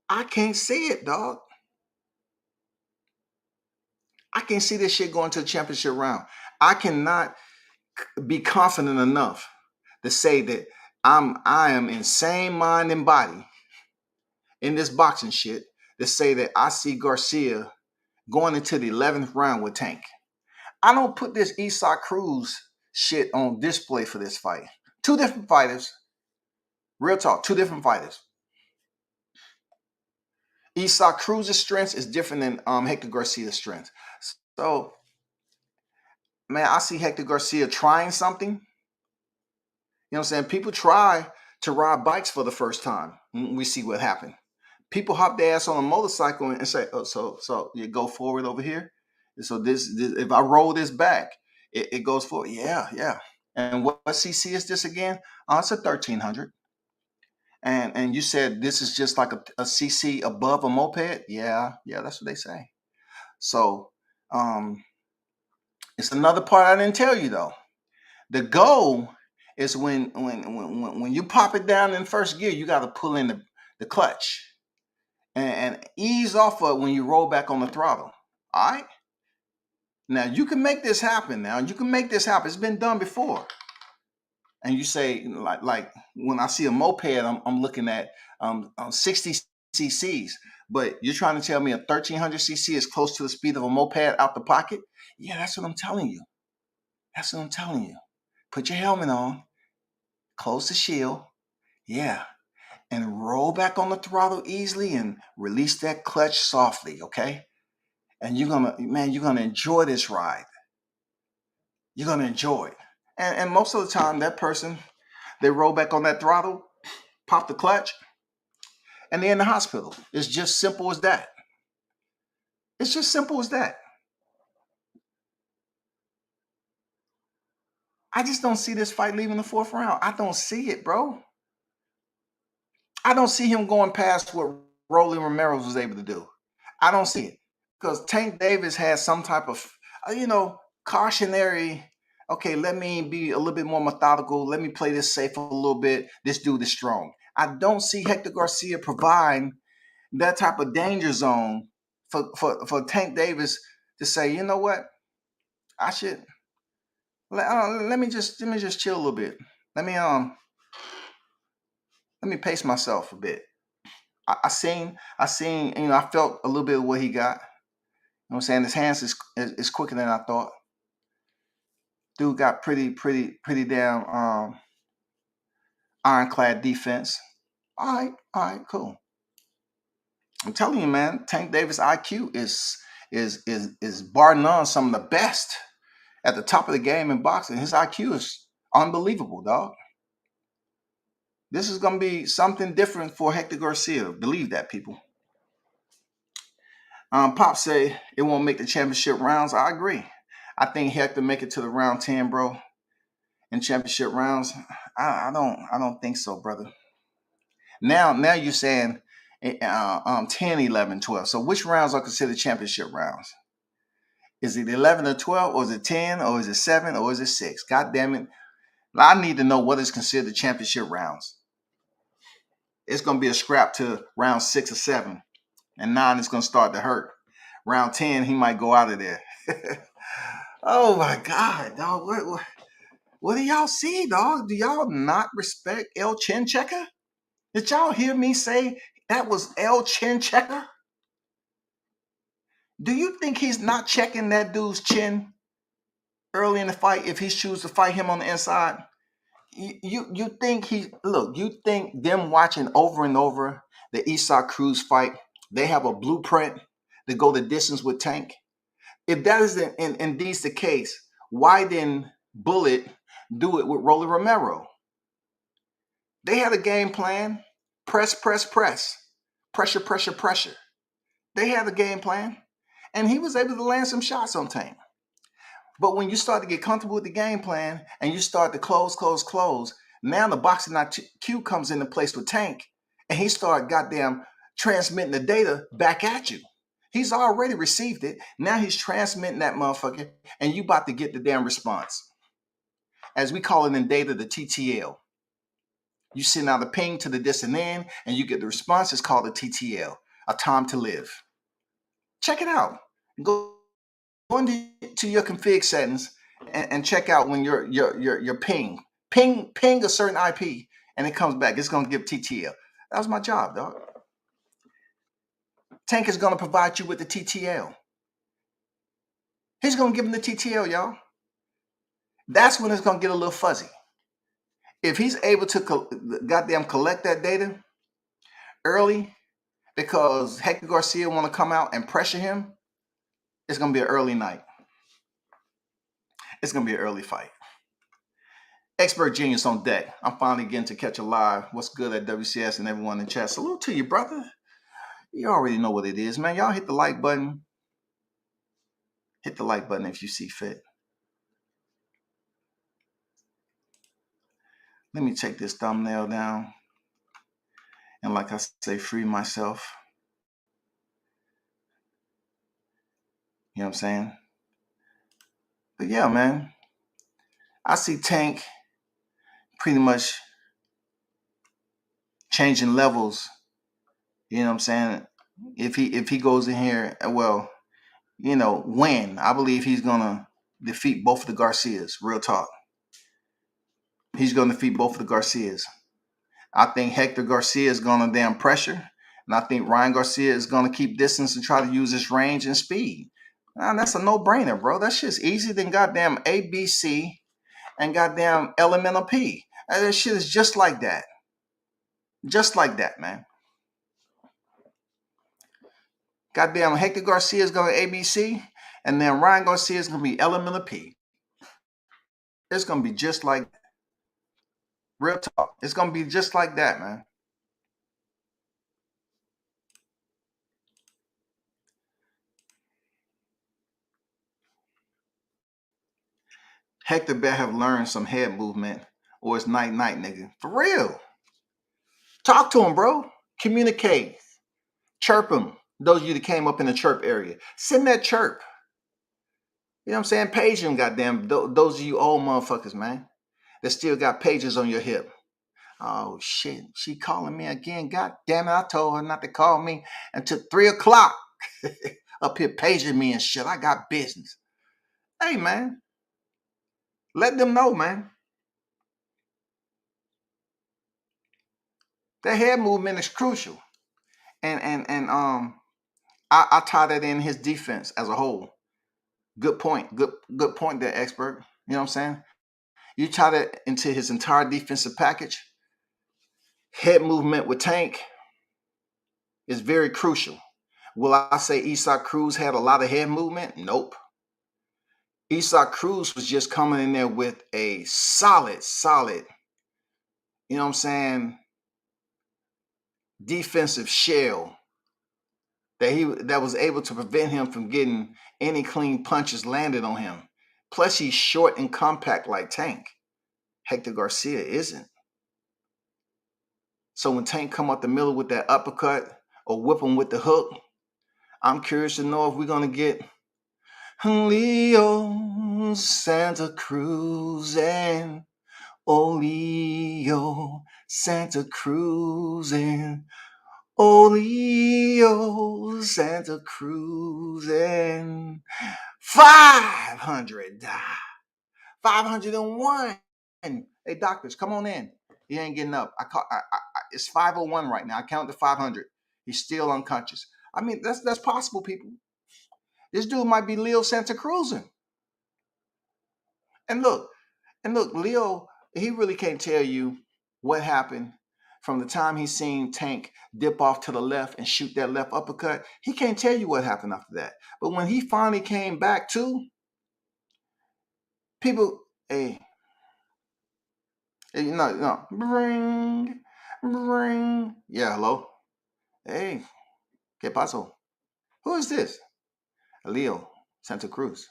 I can't see it, dog. I can't see this shit going to the championship round. I cannot be confident enough to say that I am in sane mind and body in this boxing shit to say that I see Garcia going into the 11th round with Tank. I don't put this Isaac Cruz shit on display for this fight. Two different fighters. Real talk, two different fighters. Isaac Cruz's strength is different than Hector Garcia's strength. So, man, I see Hector Garcia trying something. You know what I'm saying? People try to ride bikes for the first time. We see what happened. People hop their ass on a motorcycle and say, "Oh, so you go forward over here. So this if I roll this back, it goes forward." Yeah. And what CC is this again? It's a 1300. And you said this is just like a CC above a moped? Yeah, that's what they say. So it's another part I didn't tell you though. The goal is when you pop it down in first gear, you got to pull in the clutch and ease off of it when you roll back on the throttle. All right. Now you can make this happen. It's been done before. And you say like when I see a moped, I'm looking at 60 cc's. But you're trying to tell me a 1300 cc is close to the speed of a moped out the pocket? Yeah, that's what I'm telling you. Put your helmet on, close the shield, and roll back on the throttle easily and release that clutch softly, okay? And you're gonna enjoy this ride. You're gonna enjoy it. And most of the time, that person, they roll back on that throttle, pop the clutch, and they're in the hospital. It's just simple as that. It's just simple as that. I just don't see this fight leaving the 4th round. I don't see it, bro. I don't see him going past what Rolly Romero was able to do. I don't see it. Because Tank Davis has some type of, cautionary, okay, let me be a little bit more methodical. Let me play this safe a little bit. This dude is strong. I don't see Hector Garcia providing that type of danger zone for Tank Davis to say, you know what, I should let me just chill a little bit. Let me pace myself a bit. I seen, I felt a little bit of what he got. You know what I'm saying? His hands is quicker than I thought. Dude got pretty damn ironclad defense. All right, cool. I'm telling you, man, Tank Davis IQ is bar none some of the best at the top of the game in boxing. His IQ is unbelievable, dog. This is gonna be something different for Hector Garcia. Believe that, people. Pop say it won't make the championship rounds. I agree. I think Hector make it to the round 10, bro. In championship rounds, I don't think so, brother. Now you're saying 10, 11, 12. So which rounds are considered championship rounds? Is it 11 or 12, or is it 10, or is it 7, or is it 6? God damn it. I need to know what is considered championship rounds. It's going to be a scrap to round 6 or 7. And 9 is going to start to hurt. Round 10, he might go out of there. Oh, my God, dog. What do y'all see, dog? Do y'all not respect El Chin Checker? Did y'all hear me say that was El Chin Checker? Do you think he's not checking that dude's chin early in the fight if he chooses to fight him on the inside? You think you think them watching over and over the Isaac Cruz fight, they have a blueprint to go the distance with Tank? If that is indeed the case, why didn't Bullet do it with Rolly Romero? They had a game plan. Press. Pressure. They had a game plan. And he was able to land some shots on Tank. But when you start to get comfortable with the game plan and you start to close, now the boxing IQ comes into place with Tank, and he start goddamn transmitting the data back at you. He's already received it. Now he's transmitting that motherfucker, and you about to get the damn response. As we call it in data, the TTL. You send out a ping to the distant end, and you get the response. It's called a TTL, a time to live. Check it out. Go into your config settings and check out when your ping a certain IP, and it comes back. It's gonna give TTL. That was my job, dog. Tank is gonna provide you with the TTL. He's gonna give him the TTL, y'all. That's when it's gonna get a little fuzzy. If he's able to goddamn collect that data early, because Hector Garcia want to come out and pressure him, it's gonna be an early night. It's gonna be an early fight. Expert Genius on deck. I'm finally getting to catch a live. What's good at WCS and everyone in chat? Salute to you, brother. You already know what it is, man. Y'all hit the like button. Hit the like button if you see fit. Let me take this thumbnail down. And like I say, free myself. You know what I'm saying? But yeah, man. I see Tank pretty much changing levels. You know what I'm saying? If he goes in here, well, you know, win. I believe he's gonna defeat both of the Garcias. Real talk. He's gonna defeat both of the Garcias. I think Hector Garcia is gonna damn pressure, and I think Ryan Garcia is gonna keep distance and try to use his range and speed. Man, that's a no-brainer, bro. That shit's easier than goddamn ABC and goddamn Elemental P. That shit is just like that. Just like that, man. Goddamn Hector Garcia is going to ABC, and then Ryan Garcia is going to be Elemental P. It's going to be just like that. Real talk. It's going to be just like that, man. Hector better have learned some head movement, or it's night-night, nigga. For real. Talk to him, bro. Communicate. Chirp him. Those of you that came up in the chirp area. Send that chirp. You know what I'm saying? Page him, goddamn. Those of you old motherfuckers, man, that still got pages on your hip. Oh, shit. She calling me again. God damn it. I told her not to call me until 3 o'clock. Up here paging me and shit. I got business. Hey, man. Let them know, man. That head movement is crucial. And I tie that in his defense as a whole. Good point. Good point there, expert. You know what I'm saying? You tie that into his entire defensive package. Head movement with Tank is very crucial. Will I say Isaac Cruz had a lot of head movement? Nope. Isaac Cruz was just coming in there with a solid, you know what I'm saying, defensive shell that was able to prevent him from getting any clean punches landed on him. Plus, he's short and compact like Tank. Hector Garcia isn't. So when Tank come up the middle with that uppercut or whip him with the hook, I'm curious to know if we're going to get Leo Santa Cruz and Leo Santa Cruz and Leo Santa Cruz and 500. 501. Hey, doctors, come on in. He ain't getting up. It's 501 right now. I count to 500. He's still unconscious. I mean, that's possible, people. This dude might be Leo Santa Cruzing. And look, Leo, he really can't tell you what happened from the time he seen Tank dip off to the left and shoot that left uppercut. He can't tell you what happened after that. But when he finally came back to, people, hey, no, bring. Yeah, hello. Hey, ¿qué pasó? Who is this? Leo Santa Cruz.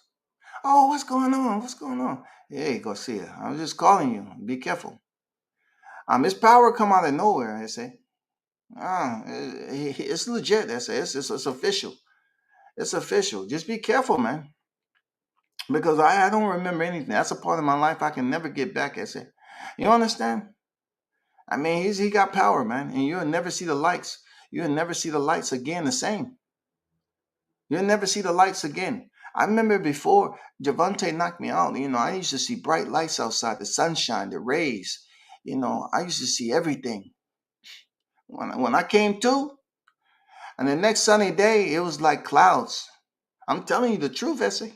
Oh, what's going on? What's going on? Hey, Garcia, I was just calling you. Be careful. His power come out of nowhere. I say, it's legit. I say, it's official. It's official. Just be careful, man. Because I don't remember anything. That's a part of my life I can never get back. I say, you understand? I mean, he got power, man, and you'll never see the lights. You'll never see the lights again the same. You'll never see the lights again. I remember before Gervonta knocked me out, I used to see bright lights outside, the sunshine, the rays. I used to see everything. When I came to, and the next sunny day, it was like clouds. I'm telling you the truth, Essie.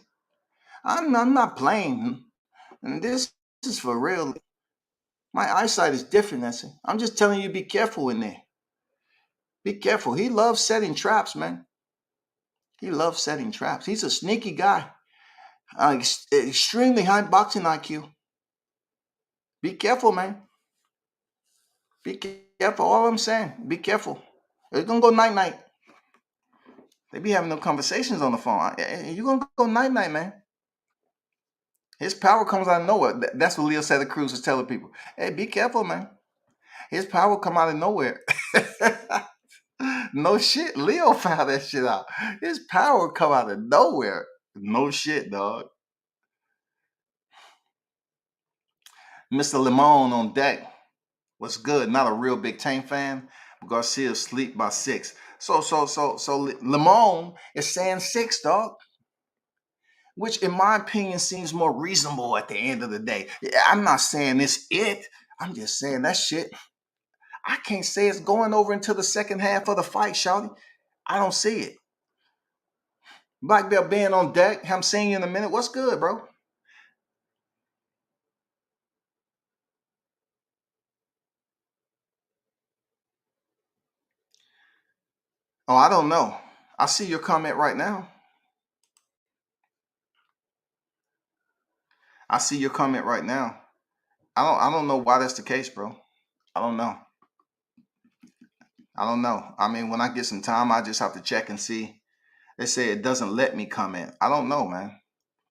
I'm not playing. And this is for real. My eyesight is different, Essie. I'm just telling you, be careful in there. Be careful. He loves setting traps, man. He loves setting traps. He's a sneaky guy. Extremely high boxing IQ. Be careful, man. Be careful. All I'm saying, be careful. It's going to go night-night. They be having no conversations on the phone. You're going to go night-night, man. His power comes out of nowhere. That's what Leo Santa Cruz was telling people. Hey, be careful, man. His power come out of nowhere. No shit. Leo found that shit out. His power come out of nowhere. No shit, dog. Mr. Limon on deck. What's good? Not a real Big Tank fan. Garcia sleep by 6. So Limon is saying 6, dog. Which, in my opinion, seems more reasonable at the end of the day. I'm not saying it's it. I'm just saying that shit. I can't say it's going over into the second half of the fight, shawty. I don't see it. Black Belt being on deck. I'm seeing you in a minute. What's good, bro? Oh, I don't know. I see your comment right now. I see your comment right now. I don't know why that's the case, bro. I don't know. I mean, when I get some time, I just have to check and see. They say it doesn't let me comment. I don't know, man.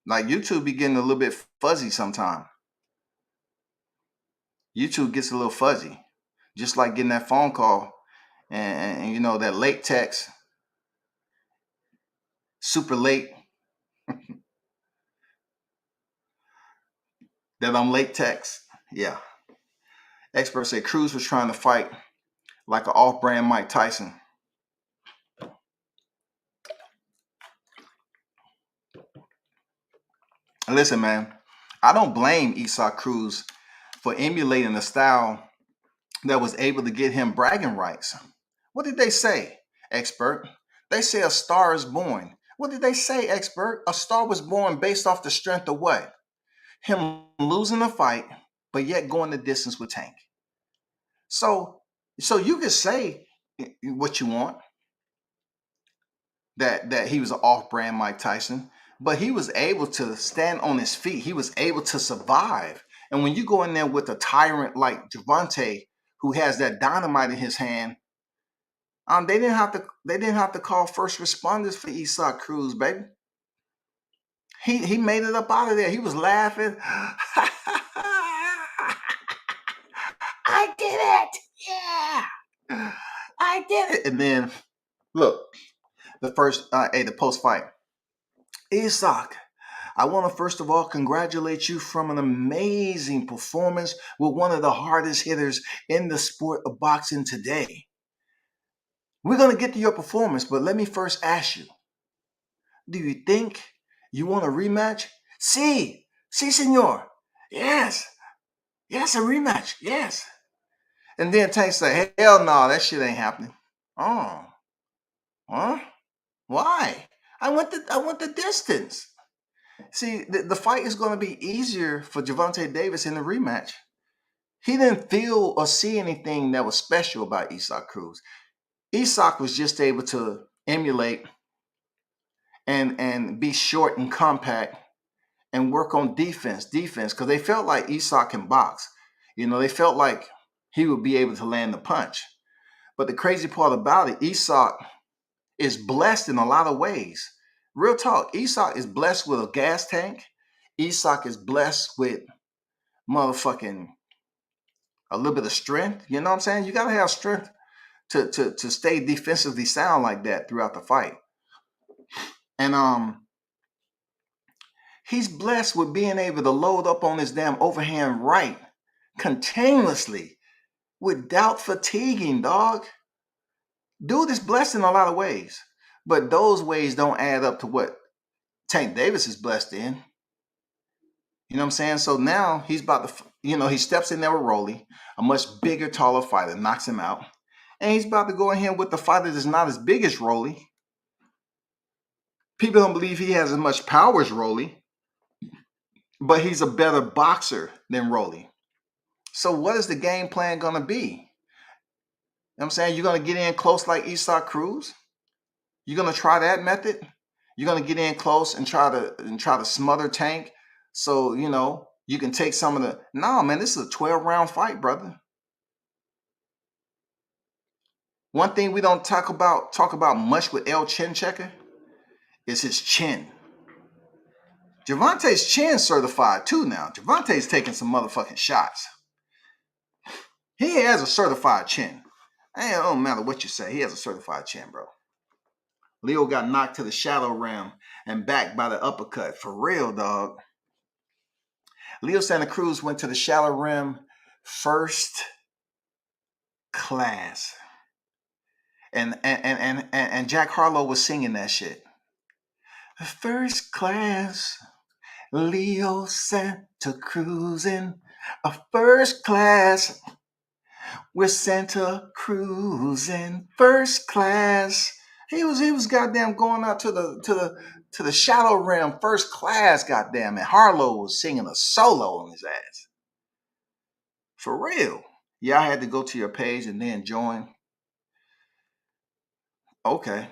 Like YouTube be getting a little bit fuzzy sometimes. YouTube gets a little fuzzy. Just like getting that phone call and that late text. Super late. That I'm late text. Yeah. Experts say Cruz was trying to fight like an off-brand Mike Tyson. Listen, man, I don't blame Isaac Cruz for emulating a style that was able to get him bragging rights. What did they say, expert? They say a star is born. What did they say, expert? A star was born based off the strength of what? Him losing a fight, but yet going the distance with Tank. So you could say what you want, that he was an off-brand Mike Tyson, but he was able to stand on his feet. He was able to survive. And when you go in there with a tyrant like Gervonta, who has that dynamite in his hand, they didn't have to call first responders for Isaac Cruz, baby. He made it up out of there. He was laughing. I did it. Yeah. I did it. And then look, the post-fight. Isaac, I want to first of all congratulate you from an amazing performance with one of the hardest hitters in the sport of boxing today. We're going to get to your performance, but let me first ask you, do you think you want a rematch? Si, senor. Yes, a rematch. Yes. And then Tank say, hell no, that shit ain't happening. Oh, huh? Why? I went the distance. See, the fight is going to be easier for Gervonta Davis in the rematch. He didn't feel or see anything that was special about Isaac Cruz. Isaac was just able to emulate and be short and compact and work on defense, because they felt like Isaac can box. They felt like he would be able to land the punch. But the crazy part about it, Isaac is blessed in a lot of ways. Real talk, Isaac is blessed with a gas tank. Isak is blessed with motherfucking a little bit of strength. You know what I'm saying? You got to have strength to stay defensively sound like that throughout the fight. And he's blessed with being able to load up on his damn overhand right continuously without fatiguing, dog. Dude is blessed in a lot of ways, but those ways don't add up to what Tank Davis is blessed in. You know what I'm saying? So now he's about to, he steps in there with Rolly, a much bigger, taller fighter, knocks him out. And he's about to go in here with the fighter that's not as big as Rolly. People don't believe he has as much power as Rolly, but he's a better boxer than Rolly. So what is the game plan going to be? You know what I'm saying? You're going to get in close like Isak Cruz? You're going to try that method? You're going to get in close and try to smother Tank so, you can take some of the... No, man, this is a 12-round fight, brother. One thing we don't talk about much with El Chin Checker is his chin. Gervonta's chin certified too now. Gervonta's taking some motherfucking shots. He has a certified chin. It don't matter what you say. He has a certified chin, bro. Leo got knocked to the shadow rim and back by the uppercut. For real, dog. Leo Santa Cruz went to the shallow rim first class. And Jack Harlow was singing that shit. First class, Leo Santa Cruz in a first class. We're Santa Cruz in first class. He was goddamn going out to the shallow rim first class, goddamn, and Harlow was singing a solo on his ass. For real. Yeah, I had to go to your page and then join. Okay.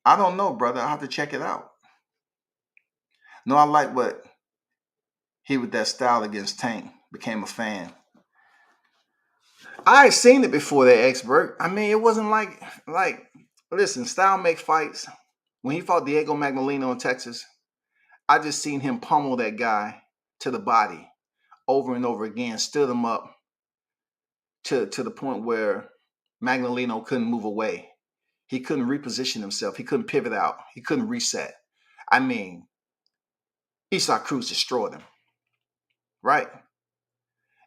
I don't know, brother. I'll have to check it out. No, I like what he with that style against Tank. Became a fan. I had seen it before that expert. I mean, it wasn't like listen, style make fights. When he fought Diego Magdaleno in Texas, I just seen him pummel that guy to the body over and over again, stood him up to the point where Magdaleno couldn't move away. He couldn't reposition himself. He couldn't pivot out. He couldn't reset. I mean, Isak Cruz destroyed him. Right?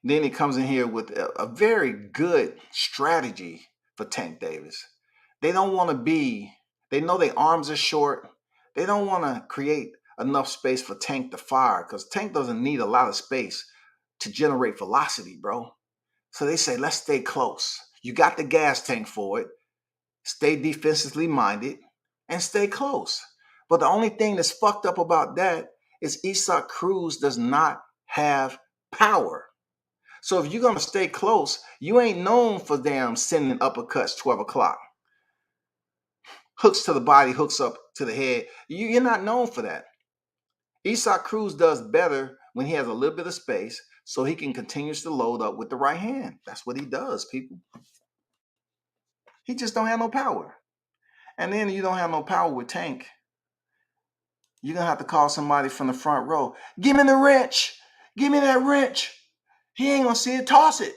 Then he comes in here with a very good strategy for Tank Davis. They don't want to they know their arms are short. They don't want to create enough space for Tank to fire because Tank doesn't need a lot of space to generate velocity, bro. So they say, let's stay close. You got the gas tank for it. Stay defensively minded and stay close. But the only thing that's fucked up about that is Isak Cruz does not have power. So if you're going to stay close, you ain't known for damn sending uppercuts 12 o'clock. Hooks to the body, hooks up to the head. You're not known for that. Isak Cruz does better when he has a little bit of space so he can continuously load up with the right hand. That's what he does, people. He just don't have no power. And then you don't have no power with Tank. You're going to have to call somebody from the front row. Give me the wrench. Give me that wrench. He ain't going to see it. Toss it.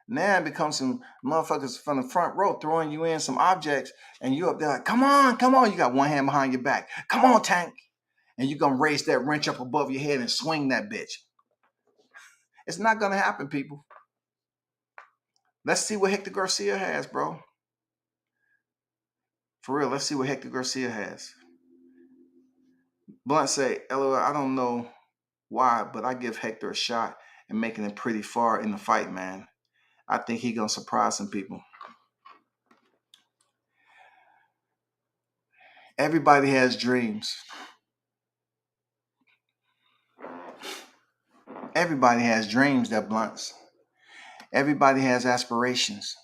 Now it becomes some motherfuckers from the front row throwing you in some objects. And you up there like, come on, come on. You got one hand behind your back. Come on, Tank. And you're going to raise that wrench up above your head and swing that bitch. It's not going to happen, people. Let's see what Hector Garcia has, bro. For real, let's see what Hector Garcia has. Blunt say, LOL, I don't know why, but I give Hector a shot and making it pretty far in the fight, man. I think he's going to surprise some people. Everybody has dreams. Everybody has dreams, that Blunts. Everybody has aspirations.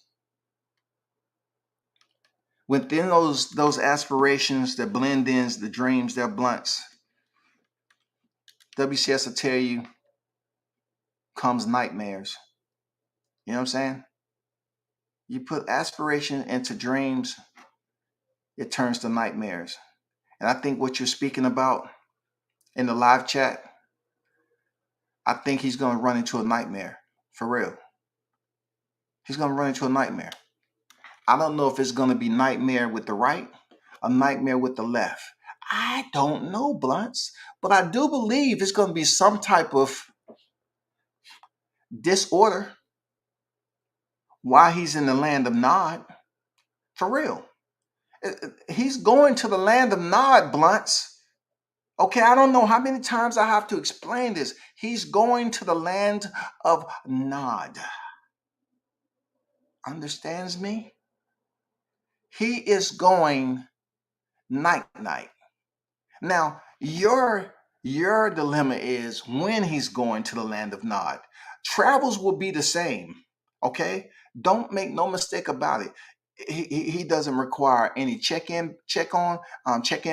Within those aspirations that blend in the dreams, that Blunts, WCS will tell you, comes nightmares. You know what I'm saying? You put aspiration into dreams, it turns to nightmares. And I think what you're speaking about in the live chat I think he's going to run into a nightmare. For real. He's going to run into a nightmare. I don't know if it's going to be nightmare with the right, a nightmare with the left. I don't know, Blunts. But I do believe it's going to be some type of disorder while he's in the land of Nod. For real. He's going to the land of Nod, Blunts. Okay, I don't know how many times I have to explain this. He's going to the land of Nod. Understands me? He is going night-night. Now, your dilemma is when he's going to the land of Nod. Travels will be the same, okay? Don't make no mistake about it. He doesn't require any check-in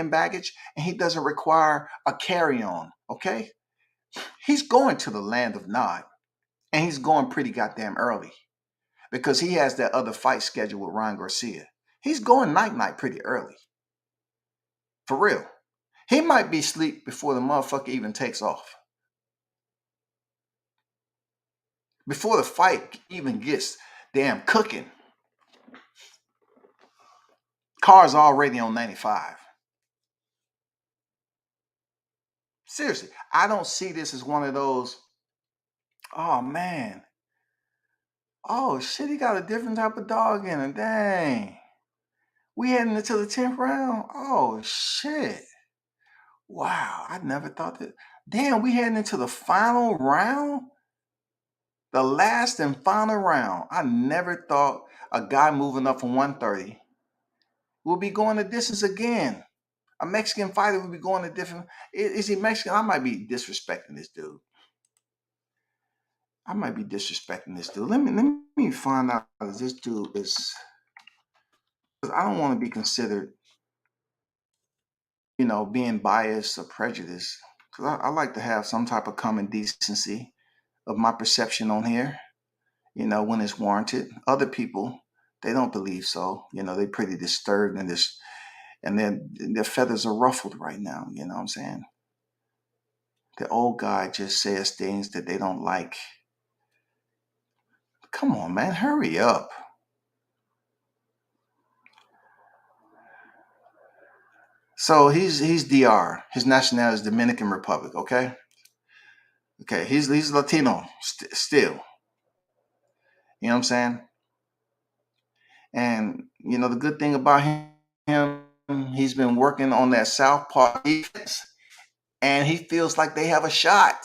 baggage, and he doesn't require a carry-on, okay? He's going to the land of Nod, and he's going pretty goddamn early because he has that other fight scheduled with Ryan Garcia. He's going night-night pretty early. For real. He might be asleep before the motherfucker even takes off. Before the fight even gets damn cooking. Car's already on 95. Seriously, I don't see this as one of those, oh man. Oh shit, he got a different type of dog in it. Dang. We heading into the 10th round? Oh shit. Wow, I never thought that. Damn, we heading into the final round? The last and final round. I never thought a guy moving up from 130 will be going the distance again. A Mexican fighter will be going a different. Is he Mexican? I might be disrespecting this dude. Let me find out if this dude is. I don't want to be considered, being biased or prejudiced. Because I like to have some type of common decency of my perception on here, when it's warranted. Other people, they don't believe so. They're pretty disturbed and then their feathers are ruffled right now. You know what I'm saying? The old guy just says things that they don't like. Come on, man, hurry up. So he's DR. His nationality is Dominican Republic. Okay. He's Latino still. You know what I'm saying? And the good thing about him, he's been working on that southpaw defense, and he feels like they have a shot.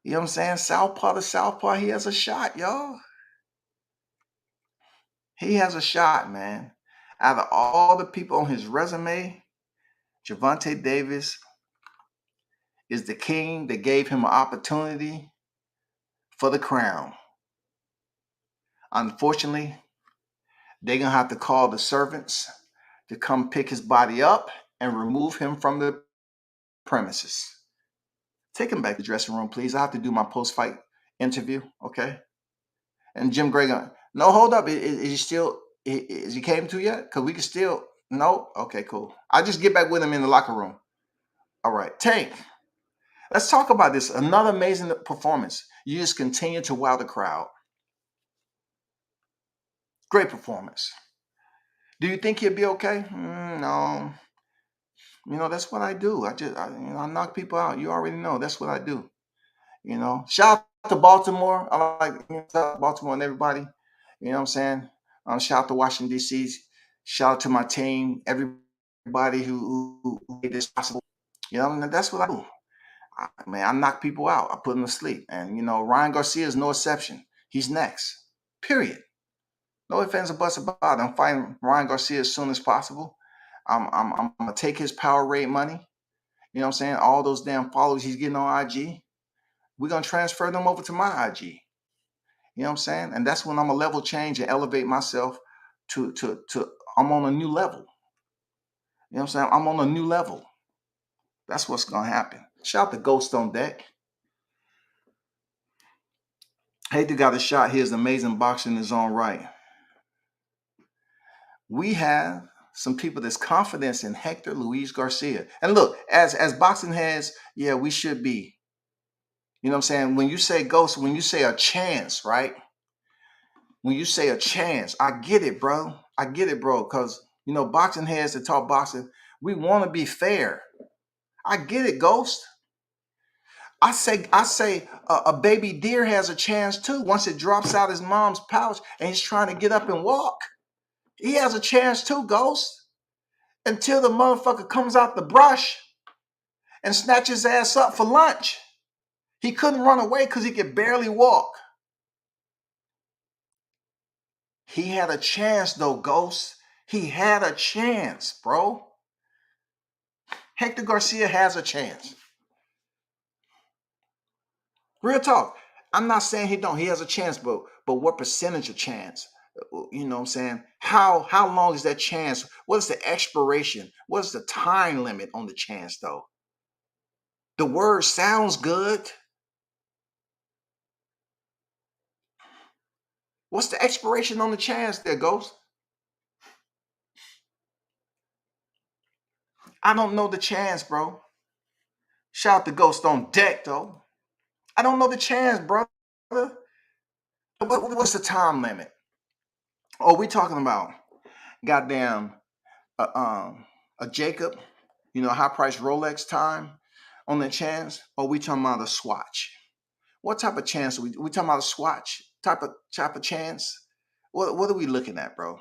You know what I'm saying? Southpaw to southpaw, he has a shot, y'all. He has a shot, man. Out of all the people on his resume, Gervonta Davis is the king that gave him an opportunity for the crown. Unfortunately, they're going to have to call the servants to come pick his body up and remove him from the premises. Take him back to the dressing room, please. I have to do my post-fight interview, okay? And Jim Gray going, no, hold up. Is he came to yet? Because we can still, no? Okay, cool. I'll just get back with him in the locker room. All right, Tank. Let's talk about this. Another amazing performance. You just continue to wow the crowd. Great performance. Do you think he'll be okay? No. That's what I do. I knock people out. You already know. That's what I do. Shout out to Baltimore. I like Baltimore and everybody. You know what I'm saying? Shout out to Washington, D.C. Shout out to my team. Everybody who made this possible. That's what I do. I knock people out. I put them to sleep. And, Ryan Garcia is no exception. He's next. Period. No ifs, ands, or buts about it. I'm fighting Ryan Garcia as soon as possible. I'm going to take his power rate money. You know what I'm saying? All those damn followers he's getting on IG. We're going to transfer them over to my IG. You know what I'm saying? And that's when I'm going to level change and elevate myself to I'm on a new level. You know what I'm saying? I'm on a new level. That's what's going to happen. Shout out to Ghost on Deck. Hector got a shot. He is amazing boxing in his own right. We have some people that's confidence in Hector Luis Garcia. And look, as boxing heads, yeah, we should be You know what I'm saying? When you say Ghost, when you say a chance, right? When you say a chance, I get it, bro. I get it, bro. Because, you know, boxing heads that talk boxing, we want to be fair. I get it, Ghost. I say a baby deer has a chance too. Once it drops out his mom's pouch and he's trying to get up and walk, he has a chance too, Ghost. Until the motherfucker comes out the brush and snatches his ass up for lunch. He couldn't run away because he could barely walk. He had a chance though, Ghost. He had a chance, bro. Hector Garcia has a chance. Real talk. I'm not saying he don't. He has a chance, but what percentage of chance? You know what I'm saying? How long is that chance? What is the expiration? What is the time limit on the chance though? The word sounds good. What's the expiration on the chance there, Ghost? I don't know the chance, bro. Shout out to Ghost on deck, though. I don't know the chance, brother. What's the time limit? Oh, we talking about goddamn a Jacob, you know, high price Rolex time on the chance? Or we talking about a Swatch? What type of chance are we talking about? A Swatch type of chance? What are we looking at, bro?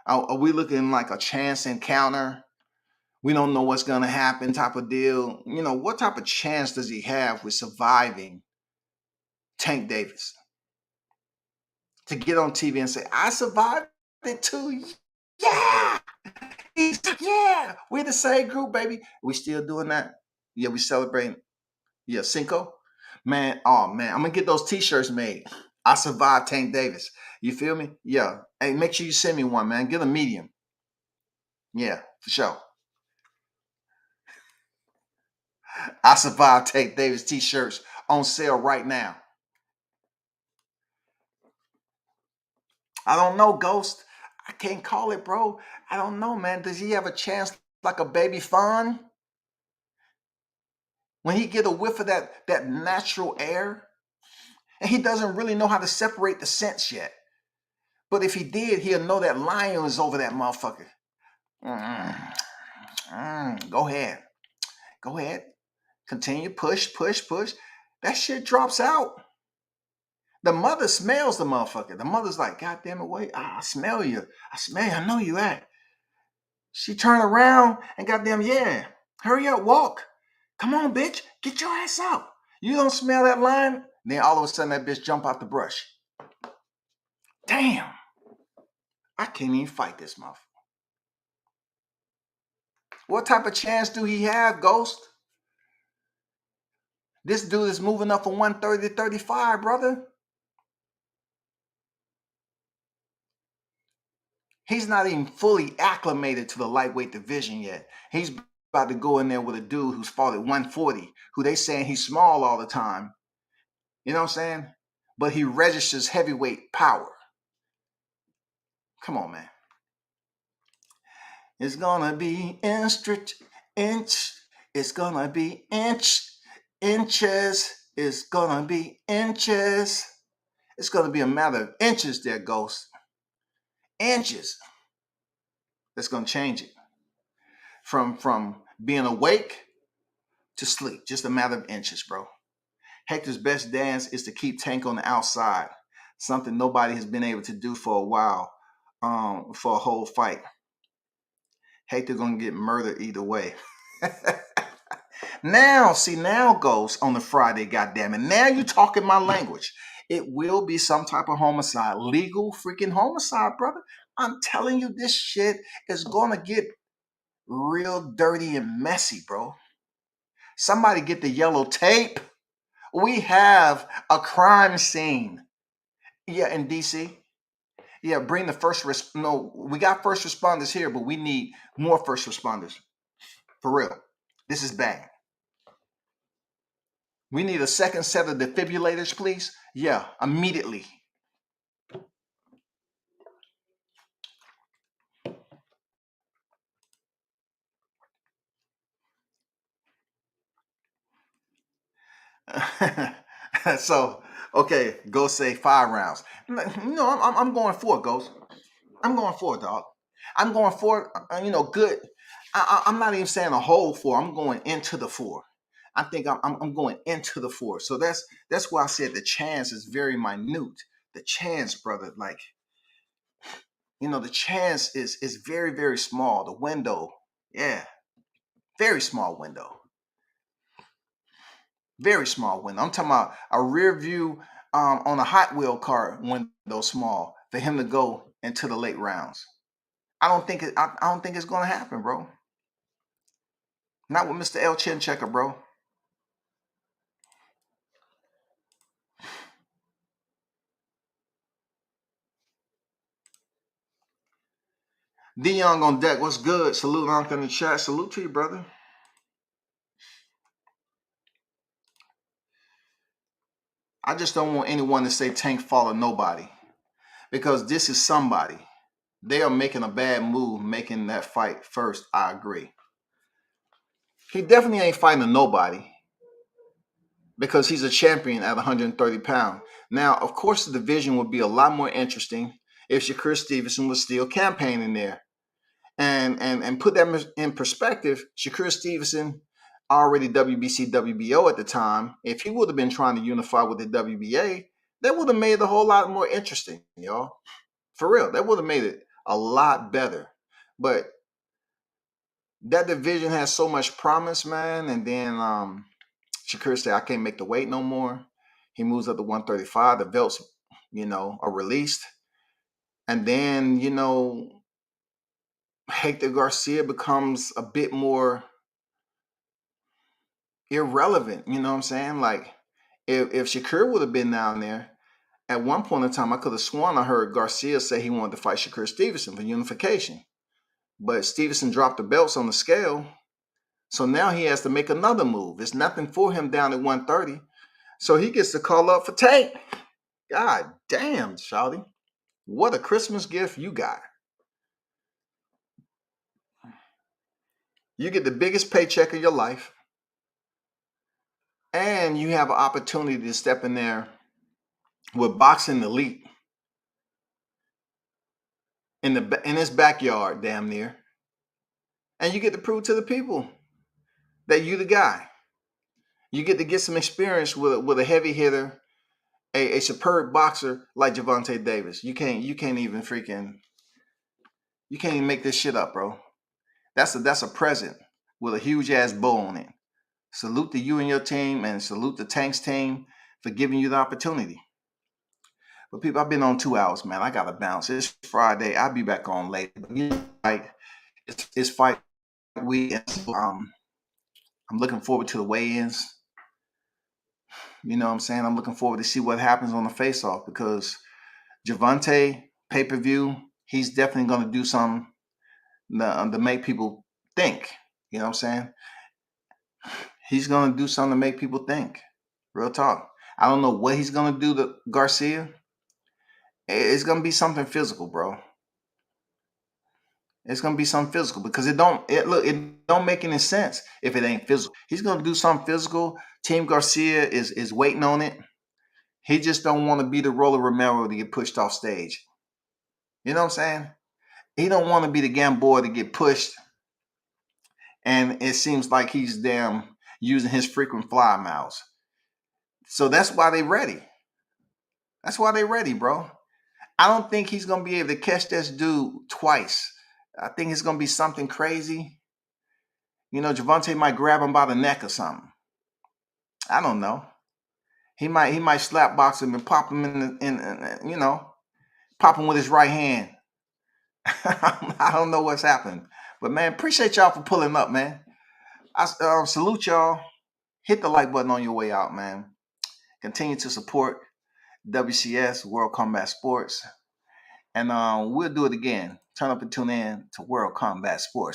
Are we looking like a chance encounter? We don't know what's gonna happen type of deal. You know, what type of chance does he have with surviving Tank Davis? To get on TV and say, I survived it too. Yeah. Yeah. We're the same group, baby. We still doing that? Yeah, we celebrating. Yeah, Cinco. Man, oh man, I'm gonna get those t-shirts made. I survived Tank Davis. You feel me? Yeah. Hey, make sure you send me one, man. Get a medium. Yeah, for sure. I survived Tank Davis t-shirts on sale right now. I don't know, Ghost. I can't call it, bro. I don't know, man. Does he have a chance like a baby fawn? When he get a whiff of that natural air, and he doesn't really know how to separate the scents yet. But if he did, he'll know that lion is over that motherfucker. Go ahead. Go ahead. Continue. Push. That shit drops out. The mother smells the motherfucker. The mother's like, God damn it, wait. I smell you. I smell you. I know you at. She turned around and goddamn, yeah. Hurry up, walk. Come on, bitch. Get your ass out. You don't smell that lion? Then all of a sudden that bitch jump out the brush. Damn. I can't even fight this motherfucker. What type of chance do he have, Ghost? This dude is moving up from 130 to 35, brother. He's not even fully acclimated to the lightweight division yet. He's about to go in there with a dude who's fought at 140, who they saying he's small all the time. You know what I'm saying? But he registers heavyweight power. Come on, man. It's gonna be inch. It's gonna be inches. It's gonna be inches. It's gonna be a matter of inches there, Ghost. Inches. That's gonna change it. From being awake to sleep. Just a matter of inches, bro. Hector's best dance is to keep Tank on the outside. Something nobody has been able to do for a while, for a whole fight. Hector gonna get murdered either way. Now goes on the Friday, goddammit. Now you talking my language. It will be some type of homicide. Legal freaking homicide, brother. I'm telling you, this shit is gonna get real dirty and messy, bro. Somebody get the yellow tape. We have a crime scene. Yeah, in DC. Yeah, bring the we got first responders here, but we need more first responders. For real. This is bad. We need a second set of defibrillators, please. Yeah, immediately. So, okay, go say 5 rounds. No, I'm going for it, Ghost. I'm going for it, dog. I'm going for it, good. I'm not even saying a whole 4. I'm going into the 4. I think I'm going into the 4. So that's why I said the chance is very minute. The chance, brother, like, the chance is very, very small. The window, yeah, very small window. Very small window. I'm talking about a rear view on a Hot Wheel car window small for him to go into the late rounds. I don't think it's gonna happen, bro. Not with Mr. El Chin Checker, bro. D Young on deck. What's good? Salute Uncle in the chat. Salute to you, brother. I just don't want anyone to say Tank followed nobody, because this is somebody. They are making a bad move, making that fight first. I agree. He definitely ain't fighting nobody, because he's a champion at 130 pounds. Now, of course, the division would be a lot more interesting if Shakur Stevenson was still campaigning there. And put that in perspective, Shakur Stevenson, already WBC, WBO at the time, if he would have been trying to unify with the WBA, that would have made it a whole lot more interesting, y'all. For real, that would have made it a lot better. But that division has so much promise, man. And then Shakur said, I can't make the weight no more. He moves up to 135. The belts, are released. And then, Hector Garcia becomes a bit more irrelevant. You know what I'm saying? Like, if Shakur would have been down there, at one point in time, I could have sworn I heard Garcia say he wanted to fight Shakur Stevenson for unification. But Stevenson dropped the belts on the scale. So now he has to make another move. It's nothing for him down at 130. So he gets to call up for Tank. God damn, Shawty. What a Christmas gift you got. You get the biggest paycheck of your life. And you have an opportunity to step in there with Boxing Elite in his backyard, damn near. And you get to prove to the people that you the guy. You get some experience with a heavy hitter, a superb boxer like Gervonta Davis. You can't even make this shit up, bro. That's a present with a huge ass bow on it. Salute to you and your team, and salute the Tanks team for giving you the opportunity. But people, I've been on 2 hours, man. I gotta bounce. It's Friday. I'll be back on later. Like, it's fight week. I'm looking forward to the weigh-ins. You know what I'm saying? I'm looking forward to see what happens on the face-off, because Gervonta pay-per-view, he's definitely going to do something to make people think. You know what I'm saying? He's going to do something to make people think. Real talk. I don't know what he's going to do to Garcia. It's going to be something physical, bro. It's going to be something physical, because it don't make any sense if it ain't physical. He's going to do something physical. Team Garcia is waiting on it. He just don't want to be the Roller Romero to get pushed off stage. You know what I'm saying? He don't want to be the Gamboa to get pushed. And it seems like he's using his frequent fly miles. So that's why they ready. That's why they ready, bro. I don't think he's going to be able to catch this dude twice. I think it's going to be something crazy. Gervonta might grab him by the neck or something. I don't know. He might slap box him and pop him pop him with his right hand. I don't know what's happened. But, man, appreciate y'all for pulling up, man. I salute y'all. Hit the like button on your way out, man. Continue to support WCS, World Combat Sports. And we'll do it again. Turn up and tune in to World Combat Sports.